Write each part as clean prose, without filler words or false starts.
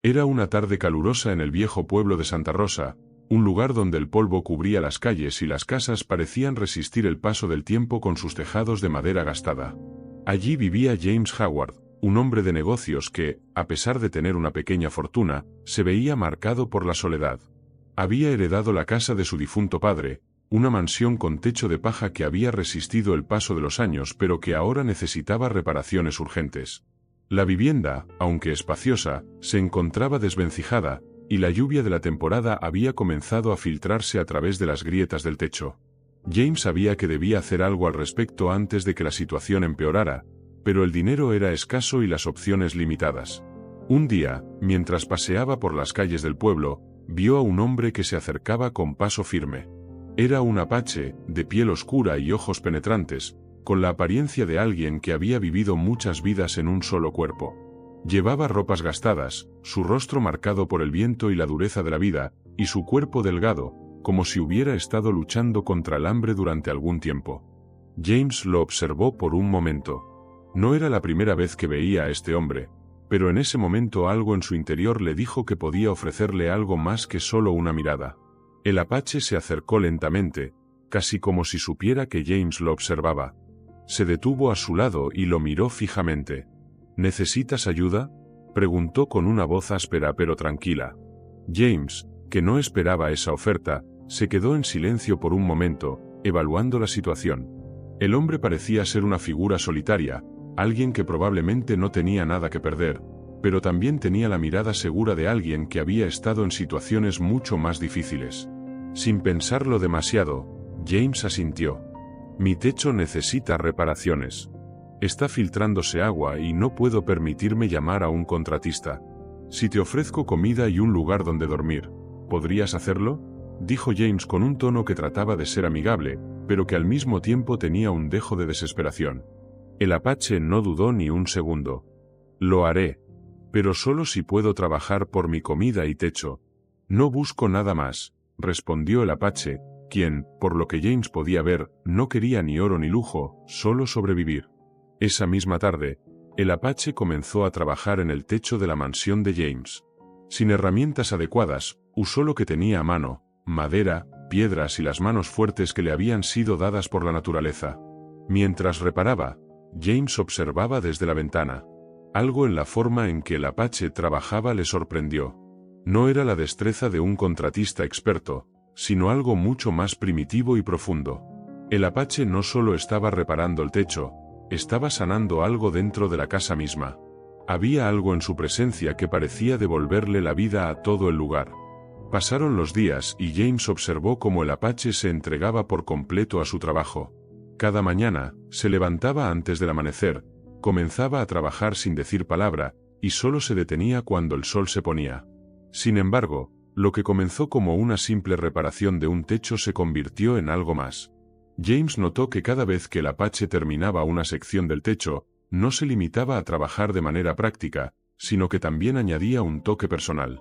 Era una tarde calurosa en el viejo pueblo de Santa Rosa, un lugar donde el polvo cubría las calles y las casas parecían resistir el paso del tiempo con sus tejados de madera gastada. Allí vivía James Howard, un hombre de negocios que, a pesar de tener una pequeña fortuna, se veía marcado por la soledad. Había heredado la casa de su difunto padre, una mansión con techo de paja que había resistido el paso de los años pero que ahora necesitaba reparaciones urgentes. La vivienda, aunque espaciosa, se encontraba desvencijada, y la lluvia de la temporada había comenzado a filtrarse a través de las grietas del techo. James sabía que debía hacer algo al respecto antes de que la situación empeorara, pero el dinero era escaso y las opciones limitadas. Un día, mientras paseaba por las calles del pueblo, vio a un hombre que se acercaba con paso firme. Era un apache, de piel oscura y ojos penetrantes, con la apariencia de alguien que había vivido muchas vidas en un solo cuerpo. Llevaba ropas gastadas, su rostro marcado por el viento y la dureza de la vida, y su cuerpo delgado, como si hubiera estado luchando contra el hambre durante algún tiempo. James lo observó por un momento. No era la primera vez que veía a este hombre, pero en ese momento algo en su interior le dijo que podía ofrecerle algo más que solo una mirada. El apache se acercó lentamente, casi como si supiera que James lo observaba. Se detuvo a su lado y lo miró fijamente. ¿Necesitas ayuda?, preguntó con una voz áspera pero tranquila. James, que no esperaba esa oferta, se quedó en silencio por un momento, evaluando la situación. El hombre parecía ser una figura solitaria, alguien que probablemente no tenía nada que perder, pero también tenía la mirada segura de alguien que había estado en situaciones mucho más difíciles. Sin pensarlo demasiado, James asintió. Mi techo necesita reparaciones. Está filtrándose agua y no puedo permitirme llamar a un contratista. Si te ofrezco comida y un lugar donde dormir, ¿podrías hacerlo?, dijo James con un tono que trataba de ser amigable, pero que al mismo tiempo tenía un dejo de desesperación. El apache no dudó ni un segundo. Lo haré, pero solo si puedo trabajar por mi comida y techo. No busco nada más, respondió el apache, quien, por lo que James podía ver, no quería ni oro ni lujo, solo sobrevivir. Esa misma tarde, el apache comenzó a trabajar en el techo de la mansión de James. Sin herramientas adecuadas, usó lo que tenía a mano: madera, piedras y las manos fuertes que le habían sido dadas por la naturaleza. Mientras reparaba, James observaba desde la ventana. Algo en la forma en que el apache trabajaba le sorprendió. No era la destreza de un contratista experto, sino algo mucho más primitivo y profundo. El apache no solo estaba reparando el techo, estaba sanando algo dentro de la casa misma. Había algo en su presencia que parecía devolverle la vida a todo el lugar. Pasaron los días y James observó cómo el apache se entregaba por completo a su trabajo. Cada mañana, se levantaba antes del amanecer, comenzaba a trabajar sin decir palabra, y solo se detenía cuando el sol se ponía. Sin embargo, lo que comenzó como una simple reparación de un techo se convirtió en algo más. James notó que cada vez que el apache terminaba una sección del techo, no se limitaba a trabajar de manera práctica, sino que también añadía un toque personal.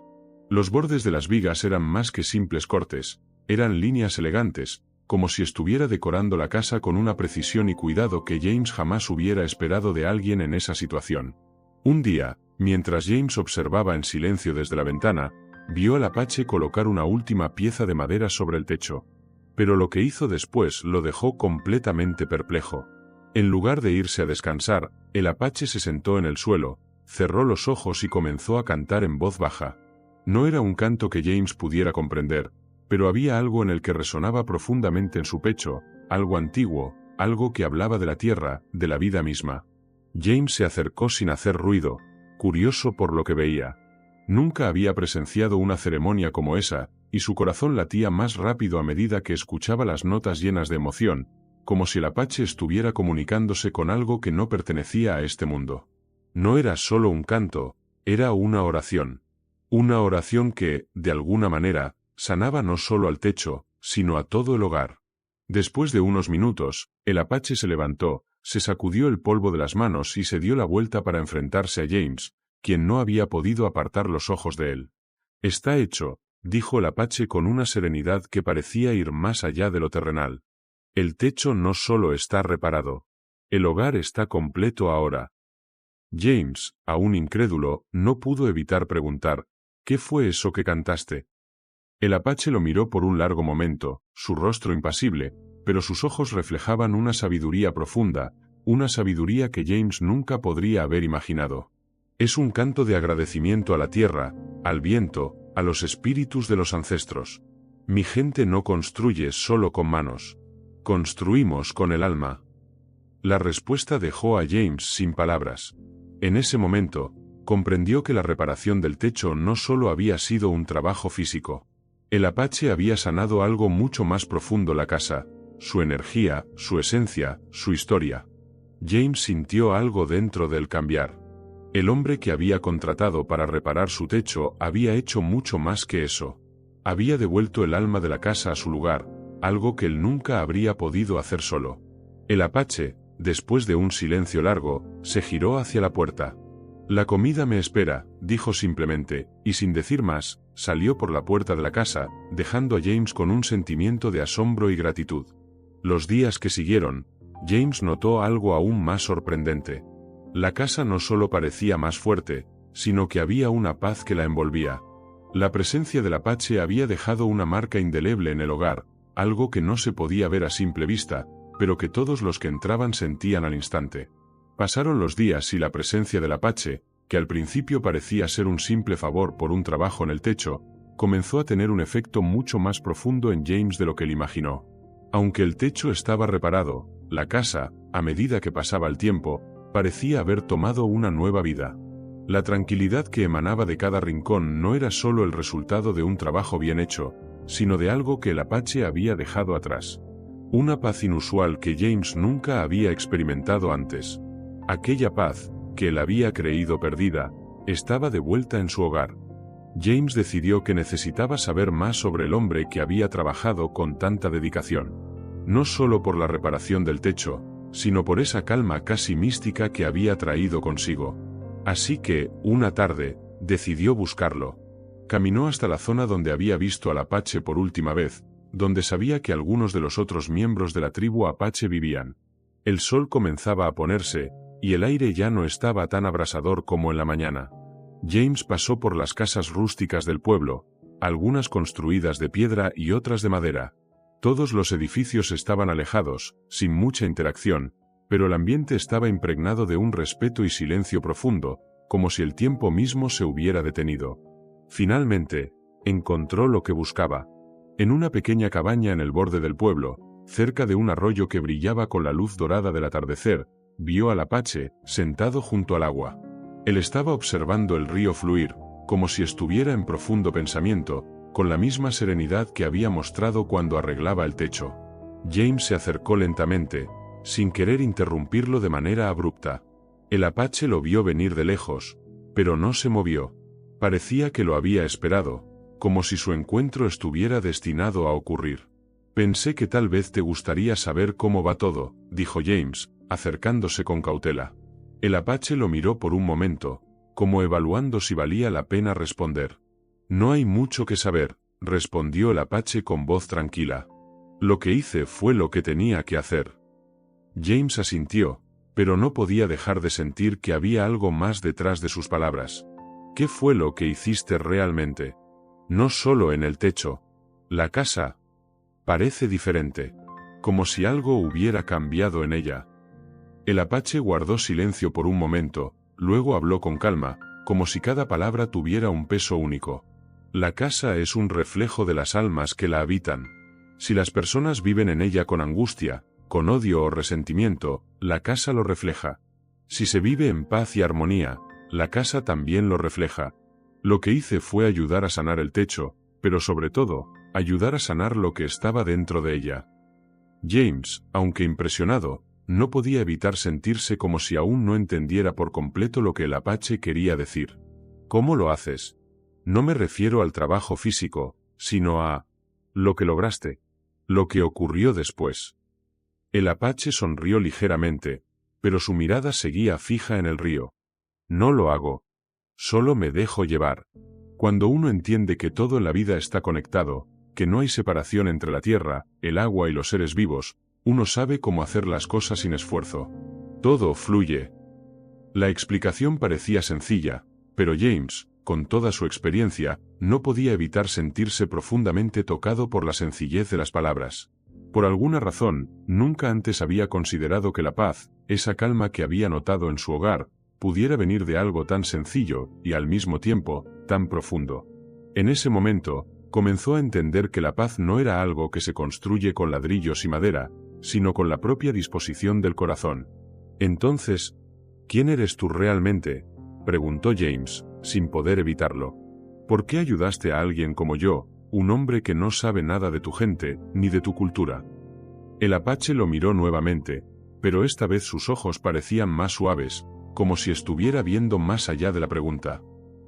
Los bordes de las vigas eran más que simples cortes, eran líneas elegantes, como si estuviera decorando la casa con una precisión y cuidado que James jamás hubiera esperado de alguien en esa situación. Un día, mientras James observaba en silencio desde la ventana, vio al apache colocar una última pieza de madera sobre el techo. Pero lo que hizo después lo dejó completamente perplejo. En lugar de irse a descansar, el apache se sentó en el suelo, cerró los ojos y comenzó a cantar en voz baja. No era un canto que James pudiera comprender, pero había algo en el que resonaba profundamente en su pecho, algo antiguo, algo que hablaba de la tierra, de la vida misma. James se acercó sin hacer ruido, curioso por lo que veía. Nunca había presenciado una ceremonia como esa, y su corazón latía más rápido a medida que escuchaba las notas llenas de emoción, como si el apache estuviera comunicándose con algo que no pertenecía a este mundo. No era solo un canto, era una oración. Una oración que, de alguna manera, sanaba no solo al techo, sino a todo el hogar. Después de unos minutos, el apache se levantó, se sacudió el polvo de las manos y se dio la vuelta para enfrentarse a James, quien no había podido apartar los ojos de él. Está hecho, dijo el apache con una serenidad que parecía ir más allá de lo terrenal. El techo no solo está reparado. El hogar está completo ahora. James, aún incrédulo, no pudo evitar preguntar, ¿Qué fue eso que cantaste? El apache lo miró por un largo momento, su rostro impasible, pero sus ojos reflejaban una sabiduría profunda, una sabiduría que James nunca podría haber imaginado. Es un canto de agradecimiento a la tierra, al viento, a los espíritus de los ancestros. Mi gente no construye solo con manos. Construimos con el alma. La respuesta dejó a James sin palabras. En ese momento, comprendió que la reparación del techo no solo había sido un trabajo físico. El apache había sanado algo mucho más profundo: la casa, su energía, su esencia, su historia. James sintió algo dentro del cambiar. El hombre que había contratado para reparar su techo había hecho mucho más que eso. Había devuelto el alma de la casa a su lugar, algo que él nunca habría podido hacer solo. El apache, después de un silencio largo, se giró hacia la puerta. La comida me espera, dijo simplemente, y sin decir más, salió por la puerta de la casa, dejando a James con un sentimiento de asombro y gratitud. Los días que siguieron, James notó algo aún más sorprendente. La casa no solo parecía más fuerte, sino que había una paz que la envolvía. La presencia del apache había dejado una marca indeleble en el hogar, algo que no se podía ver a simple vista, pero que todos los que entraban sentían al instante. Pasaron los días y la presencia del apache, que al principio parecía ser un simple favor por un trabajo en el techo, comenzó a tener un efecto mucho más profundo en James de lo que él imaginó. Aunque el techo estaba reparado, la casa, a medida que pasaba el tiempo, parecía haber tomado una nueva vida. La tranquilidad que emanaba de cada rincón no era solo el resultado de un trabajo bien hecho, sino de algo que el apache había dejado atrás. Una paz inusual que James nunca había experimentado antes. Aquella paz, que él había creído perdida, estaba de vuelta en su hogar. James decidió que necesitaba saber más sobre el hombre que había trabajado con tanta dedicación. No solo por la reparación del techo, sino por esa calma casi mística que había traído consigo. Así que, una tarde, decidió buscarlo. Caminó hasta la zona donde había visto al apache por última vez, donde sabía que algunos de los otros miembros de la tribu apache vivían. El sol comenzaba a ponerse, y el aire ya no estaba tan abrasador como en la mañana. James pasó por las casas rústicas del pueblo, algunas construidas de piedra y otras de madera. Todos los edificios estaban alejados, sin mucha interacción, pero el ambiente estaba impregnado de un respeto y silencio profundo, como si el tiempo mismo se hubiera detenido. Finalmente, encontró lo que buscaba. En una pequeña cabaña en el borde del pueblo, cerca de un arroyo que brillaba con la luz dorada del atardecer, vio al apache, sentado junto al agua. Él estaba observando el río fluir, como si estuviera en profundo pensamiento, con la misma serenidad que había mostrado cuando arreglaba el techo. James se acercó lentamente, sin querer interrumpirlo de manera abrupta. El apache lo vio venir de lejos, pero no se movió. Parecía que lo había esperado, como si su encuentro estuviera destinado a ocurrir. Pensé que tal vez te gustaría saber cómo va todo, dijo James, acercándose con cautela. El apache lo miró por un momento, como evaluando si valía la pena responder. No hay mucho que saber, respondió el apache con voz tranquila. Lo que hice fue lo que tenía que hacer. James asintió, pero no podía dejar de sentir que había algo más detrás de sus palabras. ¿Qué fue lo que hiciste realmente? No solo en el techo. La casa parece diferente, como si algo hubiera cambiado en ella. El apache guardó silencio por un momento, luego habló con calma, como si cada palabra tuviera un peso único. La casa es un reflejo de las almas que la habitan. Si las personas viven en ella con angustia, con odio o resentimiento, la casa lo refleja. Si se vive en paz y armonía, la casa también lo refleja. Lo que hice fue ayudar a sanar el techo, pero sobre todo, ayudar a sanar lo que estaba dentro de ella. James, aunque impresionado, no podía evitar sentirse como si aún no entendiera por completo lo que el apache quería decir. ¿Cómo lo haces? No me refiero al trabajo físico, sino a lo que lograste, lo que ocurrió después. El apache sonrió ligeramente, pero su mirada seguía fija en el río. No lo hago. Solo me dejo llevar. Cuando uno entiende que todo en la vida está conectado, que no hay separación entre la tierra, el agua y los seres vivos, uno sabe cómo hacer las cosas sin esfuerzo. Todo fluye. La explicación parecía sencilla, pero James, con toda su experiencia, no podía evitar sentirse profundamente tocado por la sencillez de las palabras. Por alguna razón, nunca antes había considerado que la paz, esa calma que había notado en su hogar, pudiera venir de algo tan sencillo y al mismo tiempo, tan profundo. En ese momento, comenzó a entender que la paz no era algo que se construye con ladrillos y madera, sino con la propia disposición del corazón. Entonces, ¿quién eres tú realmente?, preguntó James, sin poder evitarlo. ¿Por qué ayudaste a alguien como yo, un hombre que no sabe nada de tu gente, ni de tu cultura? El apache lo miró nuevamente, pero esta vez sus ojos parecían más suaves, como si estuviera viendo más allá de la pregunta.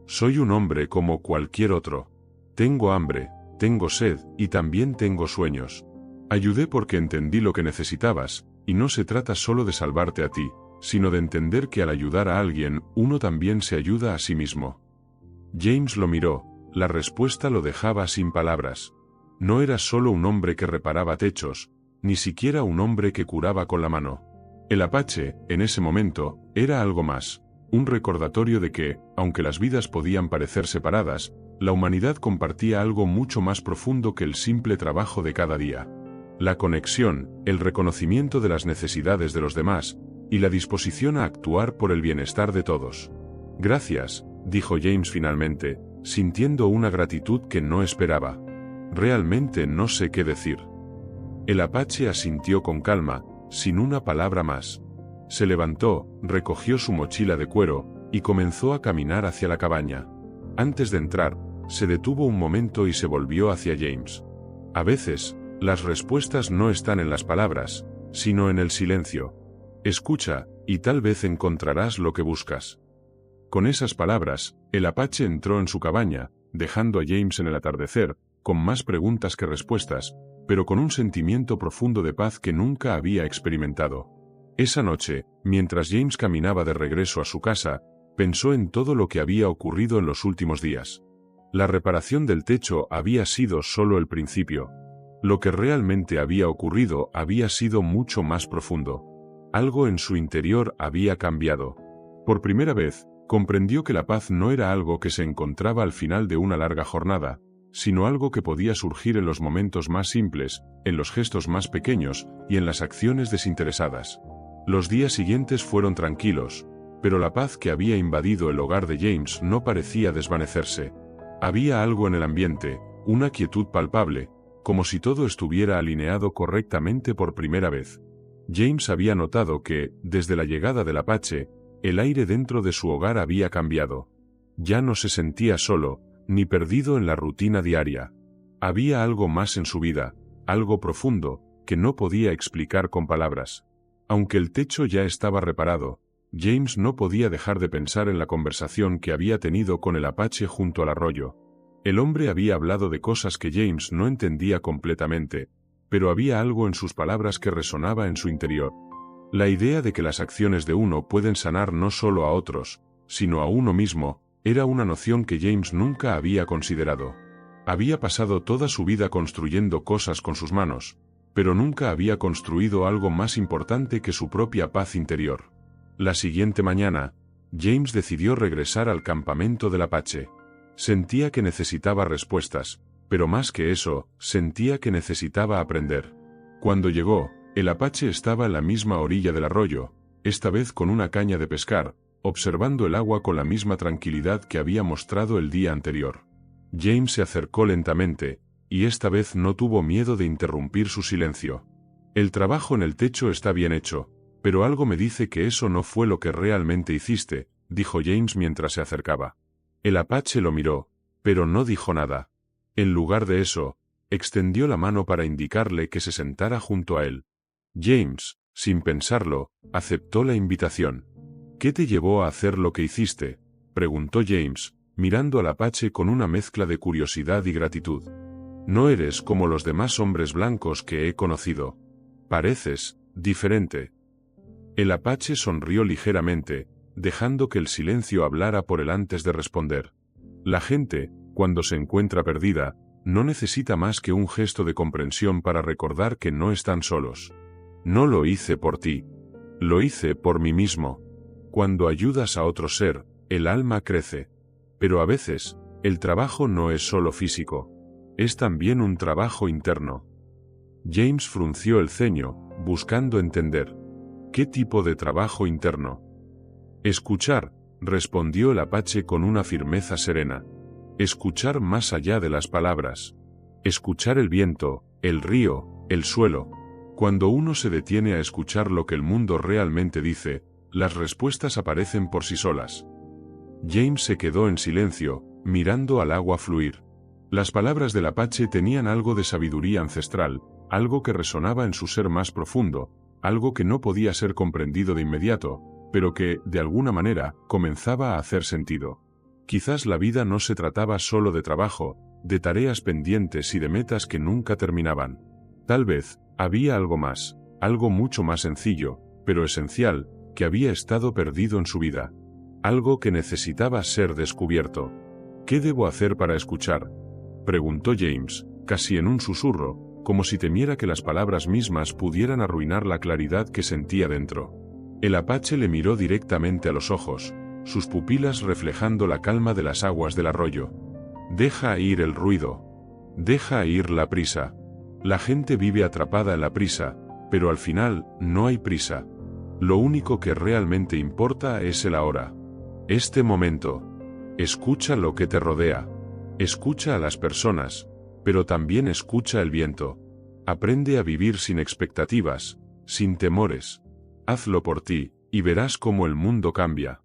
Soy un hombre como cualquier otro. Tengo hambre, tengo sed y también tengo sueños. Ayudé porque entendí lo que necesitabas, y no se trata solo de salvarte a ti, sino de entender que al ayudar a alguien, uno también se ayuda a sí mismo. James lo miró, la respuesta lo dejaba sin palabras. No era solo un hombre que reparaba techos, ni siquiera un hombre que curaba con la mano. El apache, en ese momento, era algo más, un recordatorio de que, aunque las vidas podían parecer separadas, la humanidad compartía algo mucho más profundo que el simple trabajo de cada día. La conexión, el reconocimiento de las necesidades de los demás, y la disposición a actuar por el bienestar de todos. Gracias, dijo James finalmente, sintiendo una gratitud que no esperaba. Realmente no sé qué decir. El apache asintió con calma, sin una palabra más. Se levantó, recogió su mochila de cuero, y comenzó a caminar hacia la cabaña. Antes de entrar, se detuvo un momento y se volvió hacia James. A veces, las respuestas no están en las palabras, sino en el silencio. Escucha, y tal vez encontrarás lo que buscas. Con esas palabras, el apache entró en su cabaña, dejando a James en el atardecer, con más preguntas que respuestas, pero con un sentimiento profundo de paz que nunca había experimentado. Esa noche, mientras James caminaba de regreso a su casa, pensó en todo lo que había ocurrido en los últimos días. La reparación del techo había sido solo el principio. Lo que realmente había ocurrido había sido mucho más profundo. Algo en su interior había cambiado. Por primera vez, comprendió que la paz no era algo que se encontraba al final de una larga jornada, sino algo que podía surgir en los momentos más simples, en los gestos más pequeños y en las acciones desinteresadas. Los días siguientes fueron tranquilos, pero la paz que había invadido el hogar de James no parecía desvanecerse. Había algo en el ambiente, una quietud palpable, como si todo estuviera alineado correctamente por primera vez. James había notado que, desde la llegada del apache, el aire dentro de su hogar había cambiado. Ya no se sentía solo, ni perdido en la rutina diaria. Había algo más en su vida, algo profundo, que no podía explicar con palabras. Aunque el techo ya estaba reparado, James no podía dejar de pensar en la conversación que había tenido con el apache junto al arroyo. El hombre había hablado de cosas que James no entendía completamente, pero había algo en sus palabras que resonaba en su interior. La idea de que las acciones de uno pueden sanar no solo a otros, sino a uno mismo, era una noción que James nunca había considerado. Había pasado toda su vida construyendo cosas con sus manos, pero nunca había construido algo más importante que su propia paz interior. La siguiente mañana, James decidió regresar al campamento del apache. Sentía que necesitaba respuestas, pero más que eso, sentía que necesitaba aprender. Cuando llegó, el apache estaba en la misma orilla del arroyo, esta vez con una caña de pescar, observando el agua con la misma tranquilidad que había mostrado el día anterior. James se acercó lentamente, y esta vez no tuvo miedo de interrumpir su silencio. El trabajo en el techo está bien hecho, pero algo me dice que eso no fue lo que realmente hiciste, dijo James mientras se acercaba. El apache lo miró, pero no dijo nada. En lugar de eso, extendió la mano para indicarle que se sentara junto a él. James, sin pensarlo, aceptó la invitación. ¿Qué te llevó a hacer lo que hiciste?, preguntó James, mirando al apache con una mezcla de curiosidad y gratitud. No eres como los demás hombres blancos que he conocido. Pareces diferente. El apache sonrió ligeramente, dejando que el silencio hablara por él antes de responder. La gente, cuando se encuentra perdida, no necesita más que un gesto de comprensión para recordar que no están solos. No lo hice por ti. Lo hice por mí mismo. Cuando ayudas a otro ser, el alma crece. Pero a veces, el trabajo no es solo físico. Es también un trabajo interno. James frunció el ceño, buscando entender. ¿Qué tipo de trabajo interno? Escuchar, respondió el apache con una firmeza serena. Escuchar más allá de las palabras. Escuchar el viento, el río, el suelo. Cuando uno se detiene a escuchar lo que el mundo realmente dice, las respuestas aparecen por sí solas. James se quedó en silencio, mirando al agua fluir. Las palabras del apache tenían algo de sabiduría ancestral, algo que resonaba en su ser más profundo, algo que no podía ser comprendido de inmediato, pero que, de alguna manera, comenzaba a hacer sentido. Quizás la vida no se trataba solo de trabajo, de tareas pendientes y de metas que nunca terminaban. Tal vez, había algo más, algo mucho más sencillo, pero esencial, que había estado perdido en su vida. Algo que necesitaba ser descubierto. ¿Qué debo hacer para escuchar?, preguntó James, casi en un susurro, como si temiera que las palabras mismas pudieran arruinar la claridad que sentía dentro. El apache le miró directamente a los ojos, sus pupilas reflejando la calma de las aguas del arroyo. Deja ir el ruido. Deja ir la prisa. La gente vive atrapada en la prisa, pero al final, no hay prisa. Lo único que realmente importa es el ahora. Este momento. Escucha lo que te rodea. Escucha a las personas, pero también escucha el viento. Aprende a vivir sin expectativas, sin temores. Hazlo por ti, y verás cómo el mundo cambia.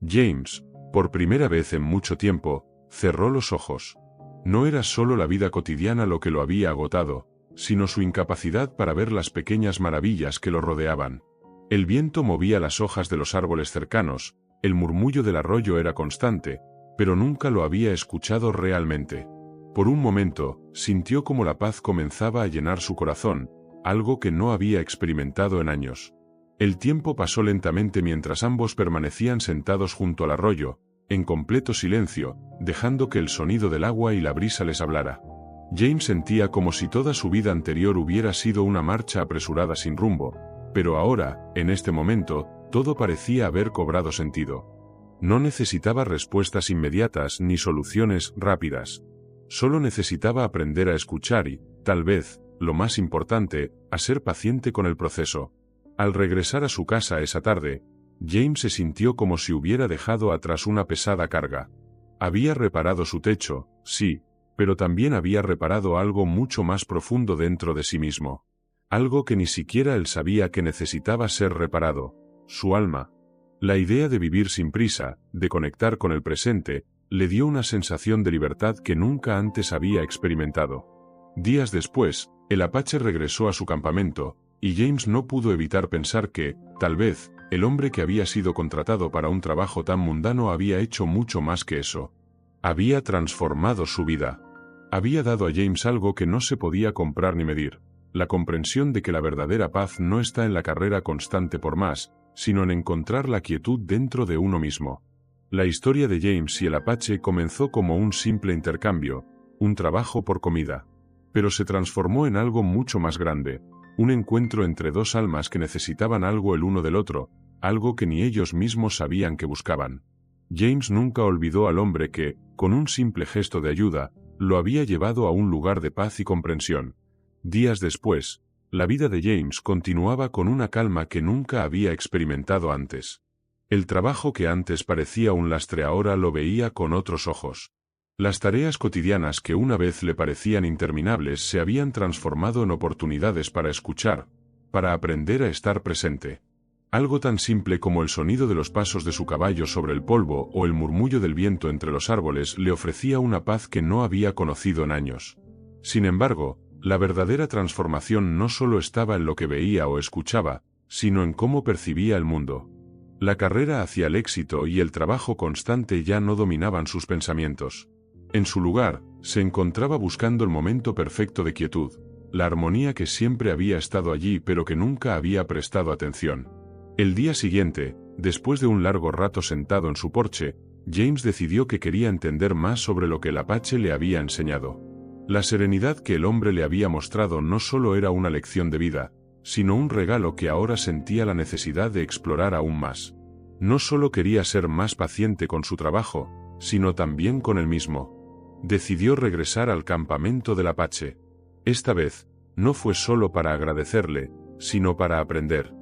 James, por primera vez en mucho tiempo, cerró los ojos. No era solo la vida cotidiana lo que lo había agotado, sino su incapacidad para ver las pequeñas maravillas que lo rodeaban. El viento movía las hojas de los árboles cercanos, el murmullo del arroyo era constante, pero nunca lo había escuchado realmente. Por un momento, sintió como la paz comenzaba a llenar su corazón, algo que no había experimentado en años. El tiempo pasó lentamente mientras ambos permanecían sentados junto al arroyo, en completo silencio, dejando que el sonido del agua y la brisa les hablara. James sentía como si toda su vida anterior hubiera sido una marcha apresurada sin rumbo, pero ahora, en este momento, todo parecía haber cobrado sentido. No necesitaba respuestas inmediatas ni soluciones rápidas. Solo necesitaba aprender a escuchar y, tal vez, lo más importante, a ser paciente con el proceso. Al regresar a su casa esa tarde, James se sintió como si hubiera dejado atrás una pesada carga. Había reparado su techo, sí, pero también había reparado algo mucho más profundo dentro de sí mismo. Algo que ni siquiera él sabía que necesitaba ser reparado: su alma. La idea de vivir sin prisa, de conectar con el presente, le dio una sensación de libertad que nunca antes había experimentado. Días después, el apache regresó a su campamento, y James no pudo evitar pensar que, tal vez, el hombre que había sido contratado para un trabajo tan mundano había hecho mucho más que eso. Había transformado su vida. Había dado a James algo que no se podía comprar ni medir: la comprensión de que la verdadera paz no está en la carrera constante por más, sino en encontrar la quietud dentro de uno mismo. La historia de James y el apache comenzó como un simple intercambio, un trabajo por comida. Pero se transformó en algo mucho más grande, un encuentro entre dos almas que necesitaban algo el uno del otro, algo que ni ellos mismos sabían que buscaban. James nunca olvidó al hombre que, con un simple gesto de ayuda, lo había llevado a un lugar de paz y comprensión. Días después, la vida de James continuaba con una calma que nunca había experimentado antes. El trabajo que antes parecía un lastre ahora lo veía con otros ojos. Las tareas cotidianas que una vez le parecían interminables se habían transformado en oportunidades para escuchar, para aprender a estar presente. Algo tan simple como el sonido de los pasos de su caballo sobre el polvo o el murmullo del viento entre los árboles le ofrecía una paz que no había conocido en años. Sin embargo, la verdadera transformación no solo estaba en lo que veía o escuchaba, sino en cómo percibía el mundo. La carrera hacia el éxito y el trabajo constante ya no dominaban sus pensamientos. En su lugar, se encontraba buscando el momento perfecto de quietud, la armonía que siempre había estado allí pero que nunca había prestado atención. El día siguiente, después de un largo rato sentado en su porche, James decidió que quería entender más sobre lo que el apache le había enseñado. La serenidad que el hombre le había mostrado no solo era una lección de vida, sino un regalo que ahora sentía la necesidad de explorar aún más. No solo quería ser más paciente con su trabajo, sino también con él mismo. Decidió regresar al campamento del Apache. Esta vez, no fue solo para agradecerle, sino para aprender.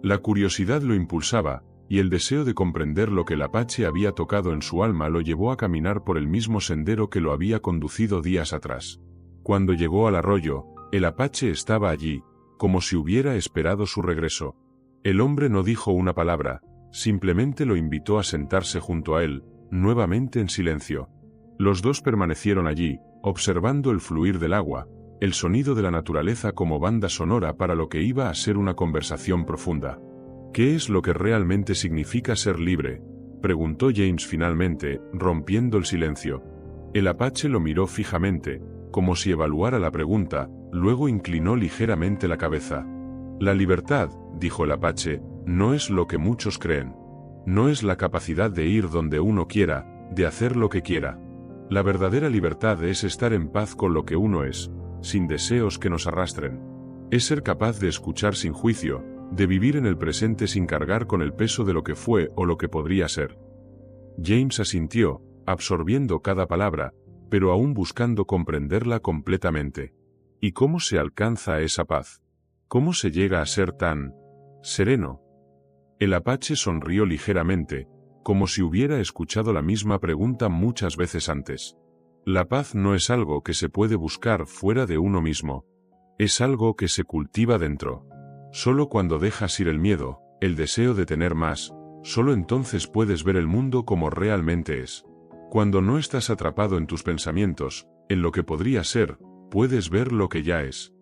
La curiosidad lo impulsaba, y el deseo de comprender lo que el Apache había tocado en su alma lo llevó a caminar por el mismo sendero que lo había conducido días atrás. Cuando llegó al arroyo, el Apache estaba allí, como si hubiera esperado su regreso. El hombre no dijo una palabra, simplemente lo invitó a sentarse junto a él, nuevamente en silencio. Los dos permanecieron allí, observando el fluir del agua, el sonido de la naturaleza como banda sonora para lo que iba a ser una conversación profunda. ¿Qué es lo que realmente significa ser libre?, preguntó James finalmente, rompiendo el silencio. El Apache lo miró fijamente, como si evaluara la pregunta, luego inclinó ligeramente la cabeza. La libertad, dijo el Apache, no es lo que muchos creen. No es la capacidad de ir donde uno quiera, de hacer lo que quiera. La verdadera libertad es estar en paz con lo que uno es, sin deseos que nos arrastren. Es ser capaz de escuchar sin juicio, de vivir en el presente sin cargar con el peso de lo que fue o lo que podría ser. James asintió, absorbiendo cada palabra, pero aún buscando comprenderla completamente. ¿Y cómo se alcanza esa paz? ¿Cómo se llega a ser tan sereno? El Apache sonrió ligeramente, como si hubiera escuchado la misma pregunta muchas veces antes. La paz no es algo que se puede buscar fuera de uno mismo. Es algo que se cultiva dentro. Solo cuando dejas ir el miedo, el deseo de tener más, solo entonces puedes ver el mundo como realmente es. Cuando no estás atrapado en tus pensamientos, en lo que podría ser, puedes ver lo que ya es.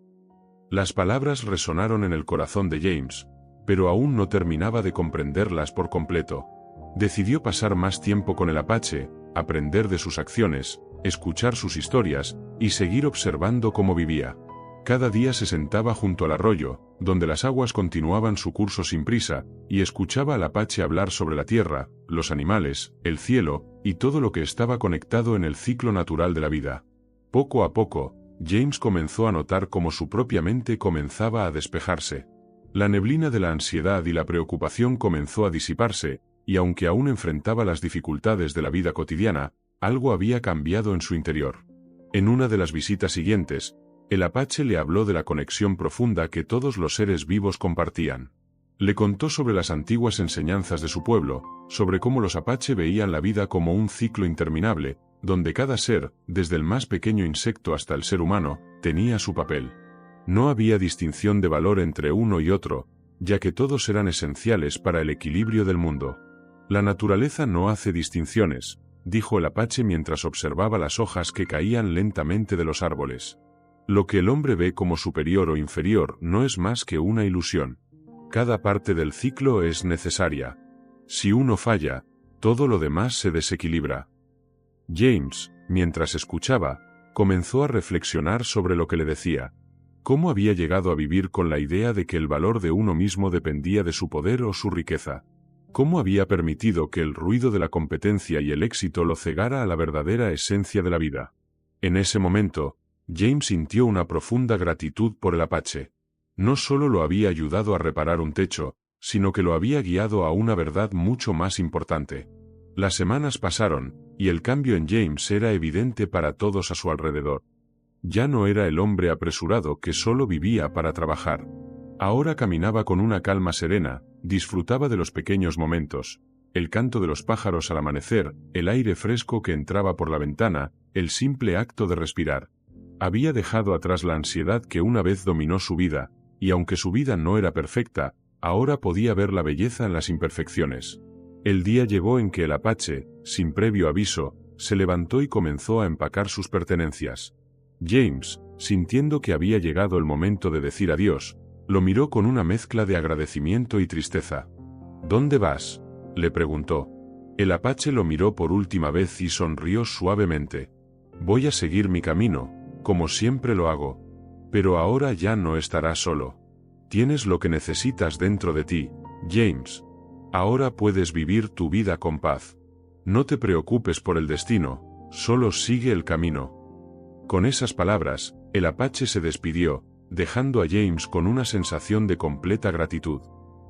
Las palabras resonaron en el corazón de James, pero aún no terminaba de comprenderlas por completo. Decidió pasar más tiempo con el Apache, aprender de sus acciones, escuchar sus historias, y seguir observando cómo vivía. Cada día se sentaba junto al arroyo, donde las aguas continuaban su curso sin prisa, y escuchaba al Apache hablar sobre la tierra, los animales, el cielo, y todo lo que estaba conectado en el ciclo natural de la vida. Poco a poco, James comenzó a notar cómo su propia mente comenzaba a despejarse. La neblina de la ansiedad y la preocupación comenzó a disiparse, y aunque aún enfrentaba las dificultades de la vida cotidiana, algo había cambiado en su interior. En una de las visitas siguientes, el Apache le habló de la conexión profunda que todos los seres vivos compartían. Le contó sobre las antiguas enseñanzas de su pueblo, sobre cómo los Apache veían la vida como un ciclo interminable, donde cada ser, desde el más pequeño insecto hasta el ser humano, tenía su papel. No había distinción de valor entre uno y otro, ya que todos eran esenciales para el equilibrio del mundo. La naturaleza no hace distinciones, dijo el Apache mientras observaba las hojas que caían lentamente de los árboles. Lo que el hombre ve como superior o inferior no es más que una ilusión. Cada parte del ciclo es necesaria. Si uno falla, todo lo demás se desequilibra. James, mientras escuchaba, comenzó a reflexionar sobre lo que le decía. ¿Cómo había llegado a vivir con la idea de que el valor de uno mismo dependía de su poder o su riqueza? ¿Cómo había permitido que el ruido de la competencia y el éxito lo cegara a la verdadera esencia de la vida? En ese momento, James sintió una profunda gratitud por el Apache. No solo lo había ayudado a reparar un techo, sino que lo había guiado a una verdad mucho más importante. Las semanas pasaron, y el cambio en James era evidente para todos a su alrededor. Ya no era el hombre apresurado que solo vivía para trabajar. Ahora caminaba con una calma serena, disfrutaba de los pequeños momentos, el canto de los pájaros al amanecer, el aire fresco que entraba por la ventana, el simple acto de respirar. Había dejado atrás la ansiedad que una vez dominó su vida, y aunque su vida no era perfecta, ahora podía ver la belleza en las imperfecciones. El día llegó en que el Apache, sin previo aviso, se levantó y comenzó a empacar sus pertenencias. James, sintiendo que había llegado el momento de decir adiós, lo miró con una mezcla de agradecimiento y tristeza. ¿Dónde vas?, le preguntó. El Apache lo miró por última vez y sonrió suavemente. Voy a seguir mi camino, como siempre lo hago. Pero ahora ya no estarás solo. Tienes lo que necesitas dentro de ti, James. Ahora puedes vivir tu vida con paz. No te preocupes por el destino, solo sigue el camino. Con esas palabras, el Apache se despidió, dejando a James con una sensación de completa gratitud.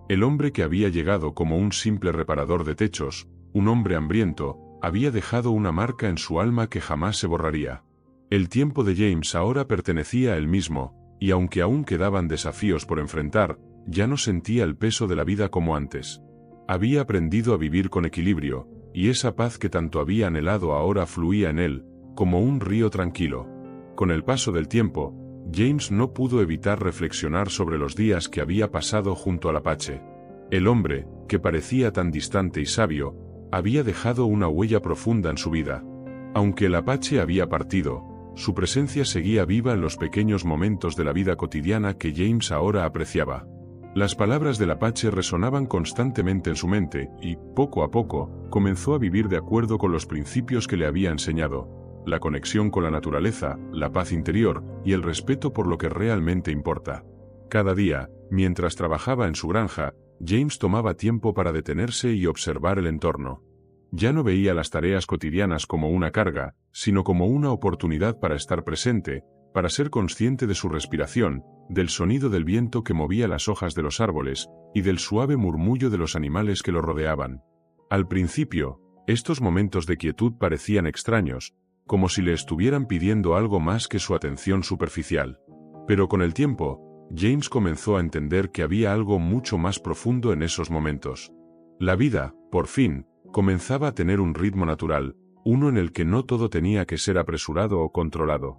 El hombre que había llegado como un simple reparador de techos, un hombre hambriento, había dejado una marca en su alma que jamás se borraría. El tiempo de James ahora pertenecía a él mismo, y aunque aún quedaban desafíos por enfrentar, ya no sentía el peso de la vida como antes. Había aprendido a vivir con equilibrio, y esa paz que tanto había anhelado ahora fluía en él, como un río tranquilo. Con el paso del tiempo, James no pudo evitar reflexionar sobre los días que había pasado junto al Apache. El hombre, que parecía tan distante y sabio, había dejado una huella profunda en su vida. Aunque el Apache había partido, su presencia seguía viva en los pequeños momentos de la vida cotidiana que James ahora apreciaba. Las palabras del Apache resonaban constantemente en su mente y, poco a poco, comenzó a vivir de acuerdo con los principios que le había enseñado: la conexión con la naturaleza, la paz interior y el respeto por lo que realmente importa. Cada día, mientras trabajaba en su granja, James tomaba tiempo para detenerse y observar el entorno. Ya no veía las tareas cotidianas como una carga, sino como una oportunidad para estar presente, para ser consciente de su respiración, del sonido del viento que movía las hojas de los árboles, y del suave murmullo de los animales que lo rodeaban. Al principio, estos momentos de quietud parecían extraños, como si le estuvieran pidiendo algo más que su atención superficial. Pero con el tiempo, James comenzó a entender que había algo mucho más profundo en esos momentos. La vida, por fin, comenzaba a tener un ritmo natural, uno en el que no todo tenía que ser apresurado o controlado.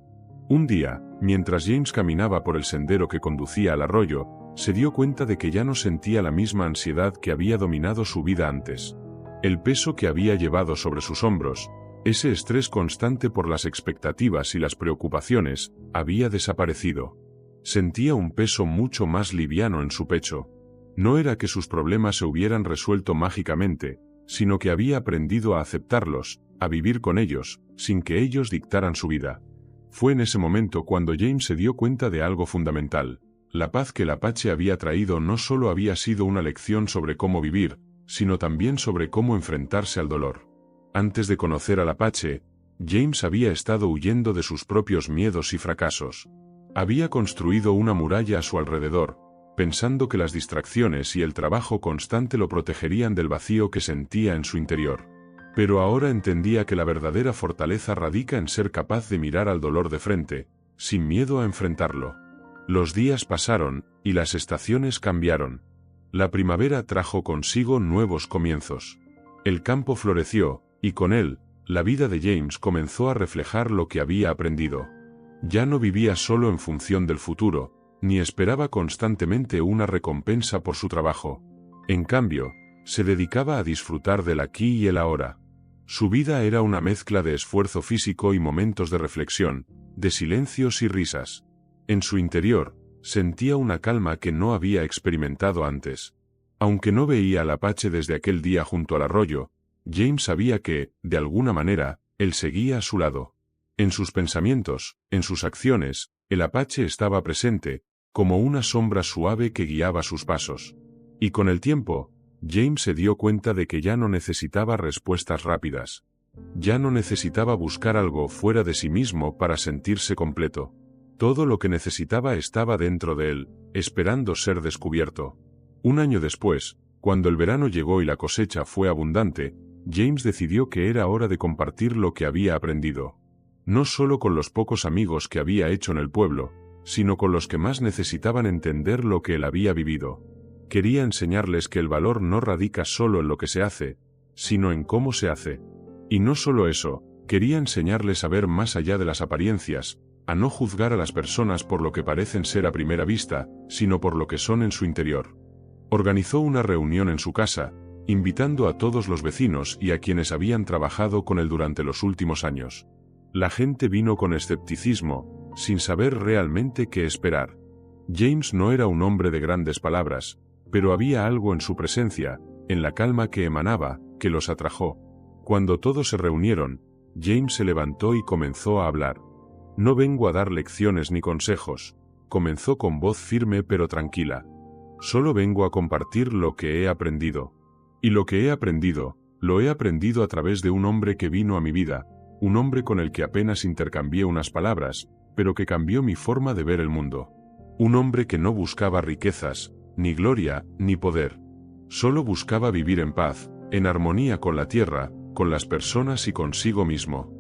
Un día, mientras James caminaba por el sendero que conducía al arroyo, se dio cuenta de que ya no sentía la misma ansiedad que había dominado su vida antes. El peso que había llevado sobre sus hombros, ese estrés constante por las expectativas y las preocupaciones, había desaparecido. Sentía un peso mucho más liviano en su pecho. No era que sus problemas se hubieran resuelto mágicamente, sino que había aprendido a aceptarlos, a vivir con ellos, sin que ellos dictaran su vida. Fue en ese momento cuando James se dio cuenta de algo fundamental. La paz que el Apache había traído no solo había sido una lección sobre cómo vivir, sino también sobre cómo enfrentarse al dolor. Antes de conocer al Apache, James había estado huyendo de sus propios miedos y fracasos. Había construido una muralla a su alrededor, pensando que las distracciones y el trabajo constante lo protegerían del vacío que sentía en su interior. Pero ahora entendía que la verdadera fortaleza radica en ser capaz de mirar al dolor de frente, sin miedo a enfrentarlo. Los días pasaron, y las estaciones cambiaron. La primavera trajo consigo nuevos comienzos. El campo floreció, y con él, la vida de James comenzó a reflejar lo que había aprendido. Ya no vivía solo en función del futuro, ni esperaba constantemente una recompensa por su trabajo. En cambio, se dedicaba a disfrutar del aquí y el ahora. Su vida era una mezcla de esfuerzo físico y momentos de reflexión, de silencios y risas. En su interior, sentía una calma que no había experimentado antes. Aunque no veía al Apache desde aquel día junto al arroyo, James sabía que, de alguna manera, él seguía a su lado. En sus pensamientos, en sus acciones, el Apache estaba presente, como una sombra suave que guiaba sus pasos. Y con el tiempo, James se dio cuenta de que ya no necesitaba respuestas rápidas. Ya no necesitaba buscar algo fuera de sí mismo para sentirse completo. Todo lo que necesitaba estaba dentro de él, esperando ser descubierto. Un año después, cuando el verano llegó y la cosecha fue abundante, James decidió que era hora de compartir lo que había aprendido. No solo con los pocos amigos que había hecho en el pueblo, sino con los que más necesitaban entender lo que él había vivido. Quería enseñarles que el valor no radica solo en lo que se hace, sino en cómo se hace. Y no solo eso, quería enseñarles a ver más allá de las apariencias, a no juzgar a las personas por lo que parecen ser a primera vista, sino por lo que son en su interior. Organizó una reunión en su casa, invitando a todos los vecinos y a quienes habían trabajado con él durante los últimos años. La gente vino con escepticismo, sin saber realmente qué esperar. James no era un hombre de grandes palabras, pero había algo en su presencia, en la calma que emanaba, que los atrajo. Cuando todos se reunieron, James se levantó y comenzó a hablar. No vengo a dar lecciones ni consejos, comenzó con voz firme pero tranquila. Solo vengo a compartir lo que he aprendido. Y lo que he aprendido, lo he aprendido a través de un hombre que vino a mi vida, un hombre con el que apenas intercambié unas palabras, pero que cambió mi forma de ver el mundo. Un hombre que no buscaba riquezas, ni gloria, ni poder. Solo buscaba vivir en paz, en armonía con la tierra, con las personas y consigo mismo.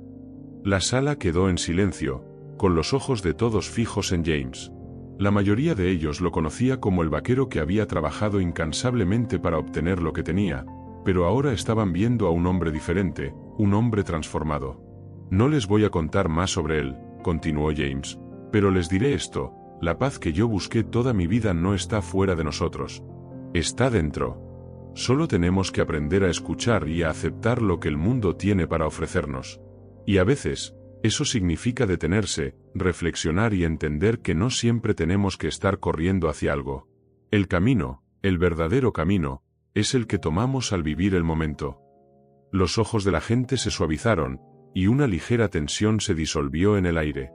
La sala quedó en silencio, con los ojos de todos fijos en James. La mayoría de ellos lo conocía como el vaquero que había trabajado incansablemente para obtener lo que tenía, pero ahora estaban viendo a un hombre diferente, un hombre transformado. No les voy a contar más sobre él, continuó James, pero les diré esto: la paz que yo busqué toda mi vida no está fuera de nosotros. Está dentro. Solo tenemos que aprender a escuchar y a aceptar lo que el mundo tiene para ofrecernos. Y a veces, eso significa detenerse, reflexionar y entender que no siempre tenemos que estar corriendo hacia algo. El camino, el verdadero camino, es el que tomamos al vivir el momento. Los ojos de la gente se suavizaron, y una ligera tensión se disolvió en el aire.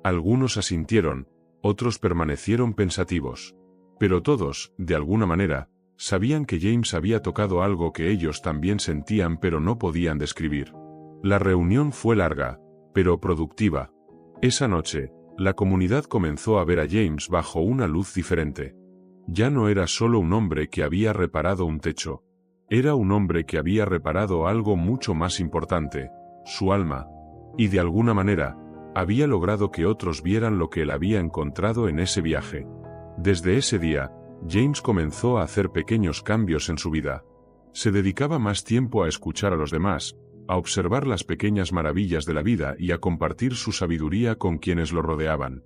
Algunos asintieron, otros permanecieron pensativos. Pero todos, de alguna manera, sabían que James había tocado algo que ellos también sentían pero no podían describir. La reunión fue larga, pero productiva. Esa noche, la comunidad comenzó a ver a James bajo una luz diferente. Ya no era solo un hombre que había reparado un techo. Era un hombre que había reparado algo mucho más importante, su alma. Y de alguna manera, había logrado que otros vieran lo que él había encontrado en ese viaje. Desde ese día, James comenzó a hacer pequeños cambios en su vida. Se dedicaba más tiempo a escuchar a los demás, a observar las pequeñas maravillas de la vida y a compartir su sabiduría con quienes lo rodeaban.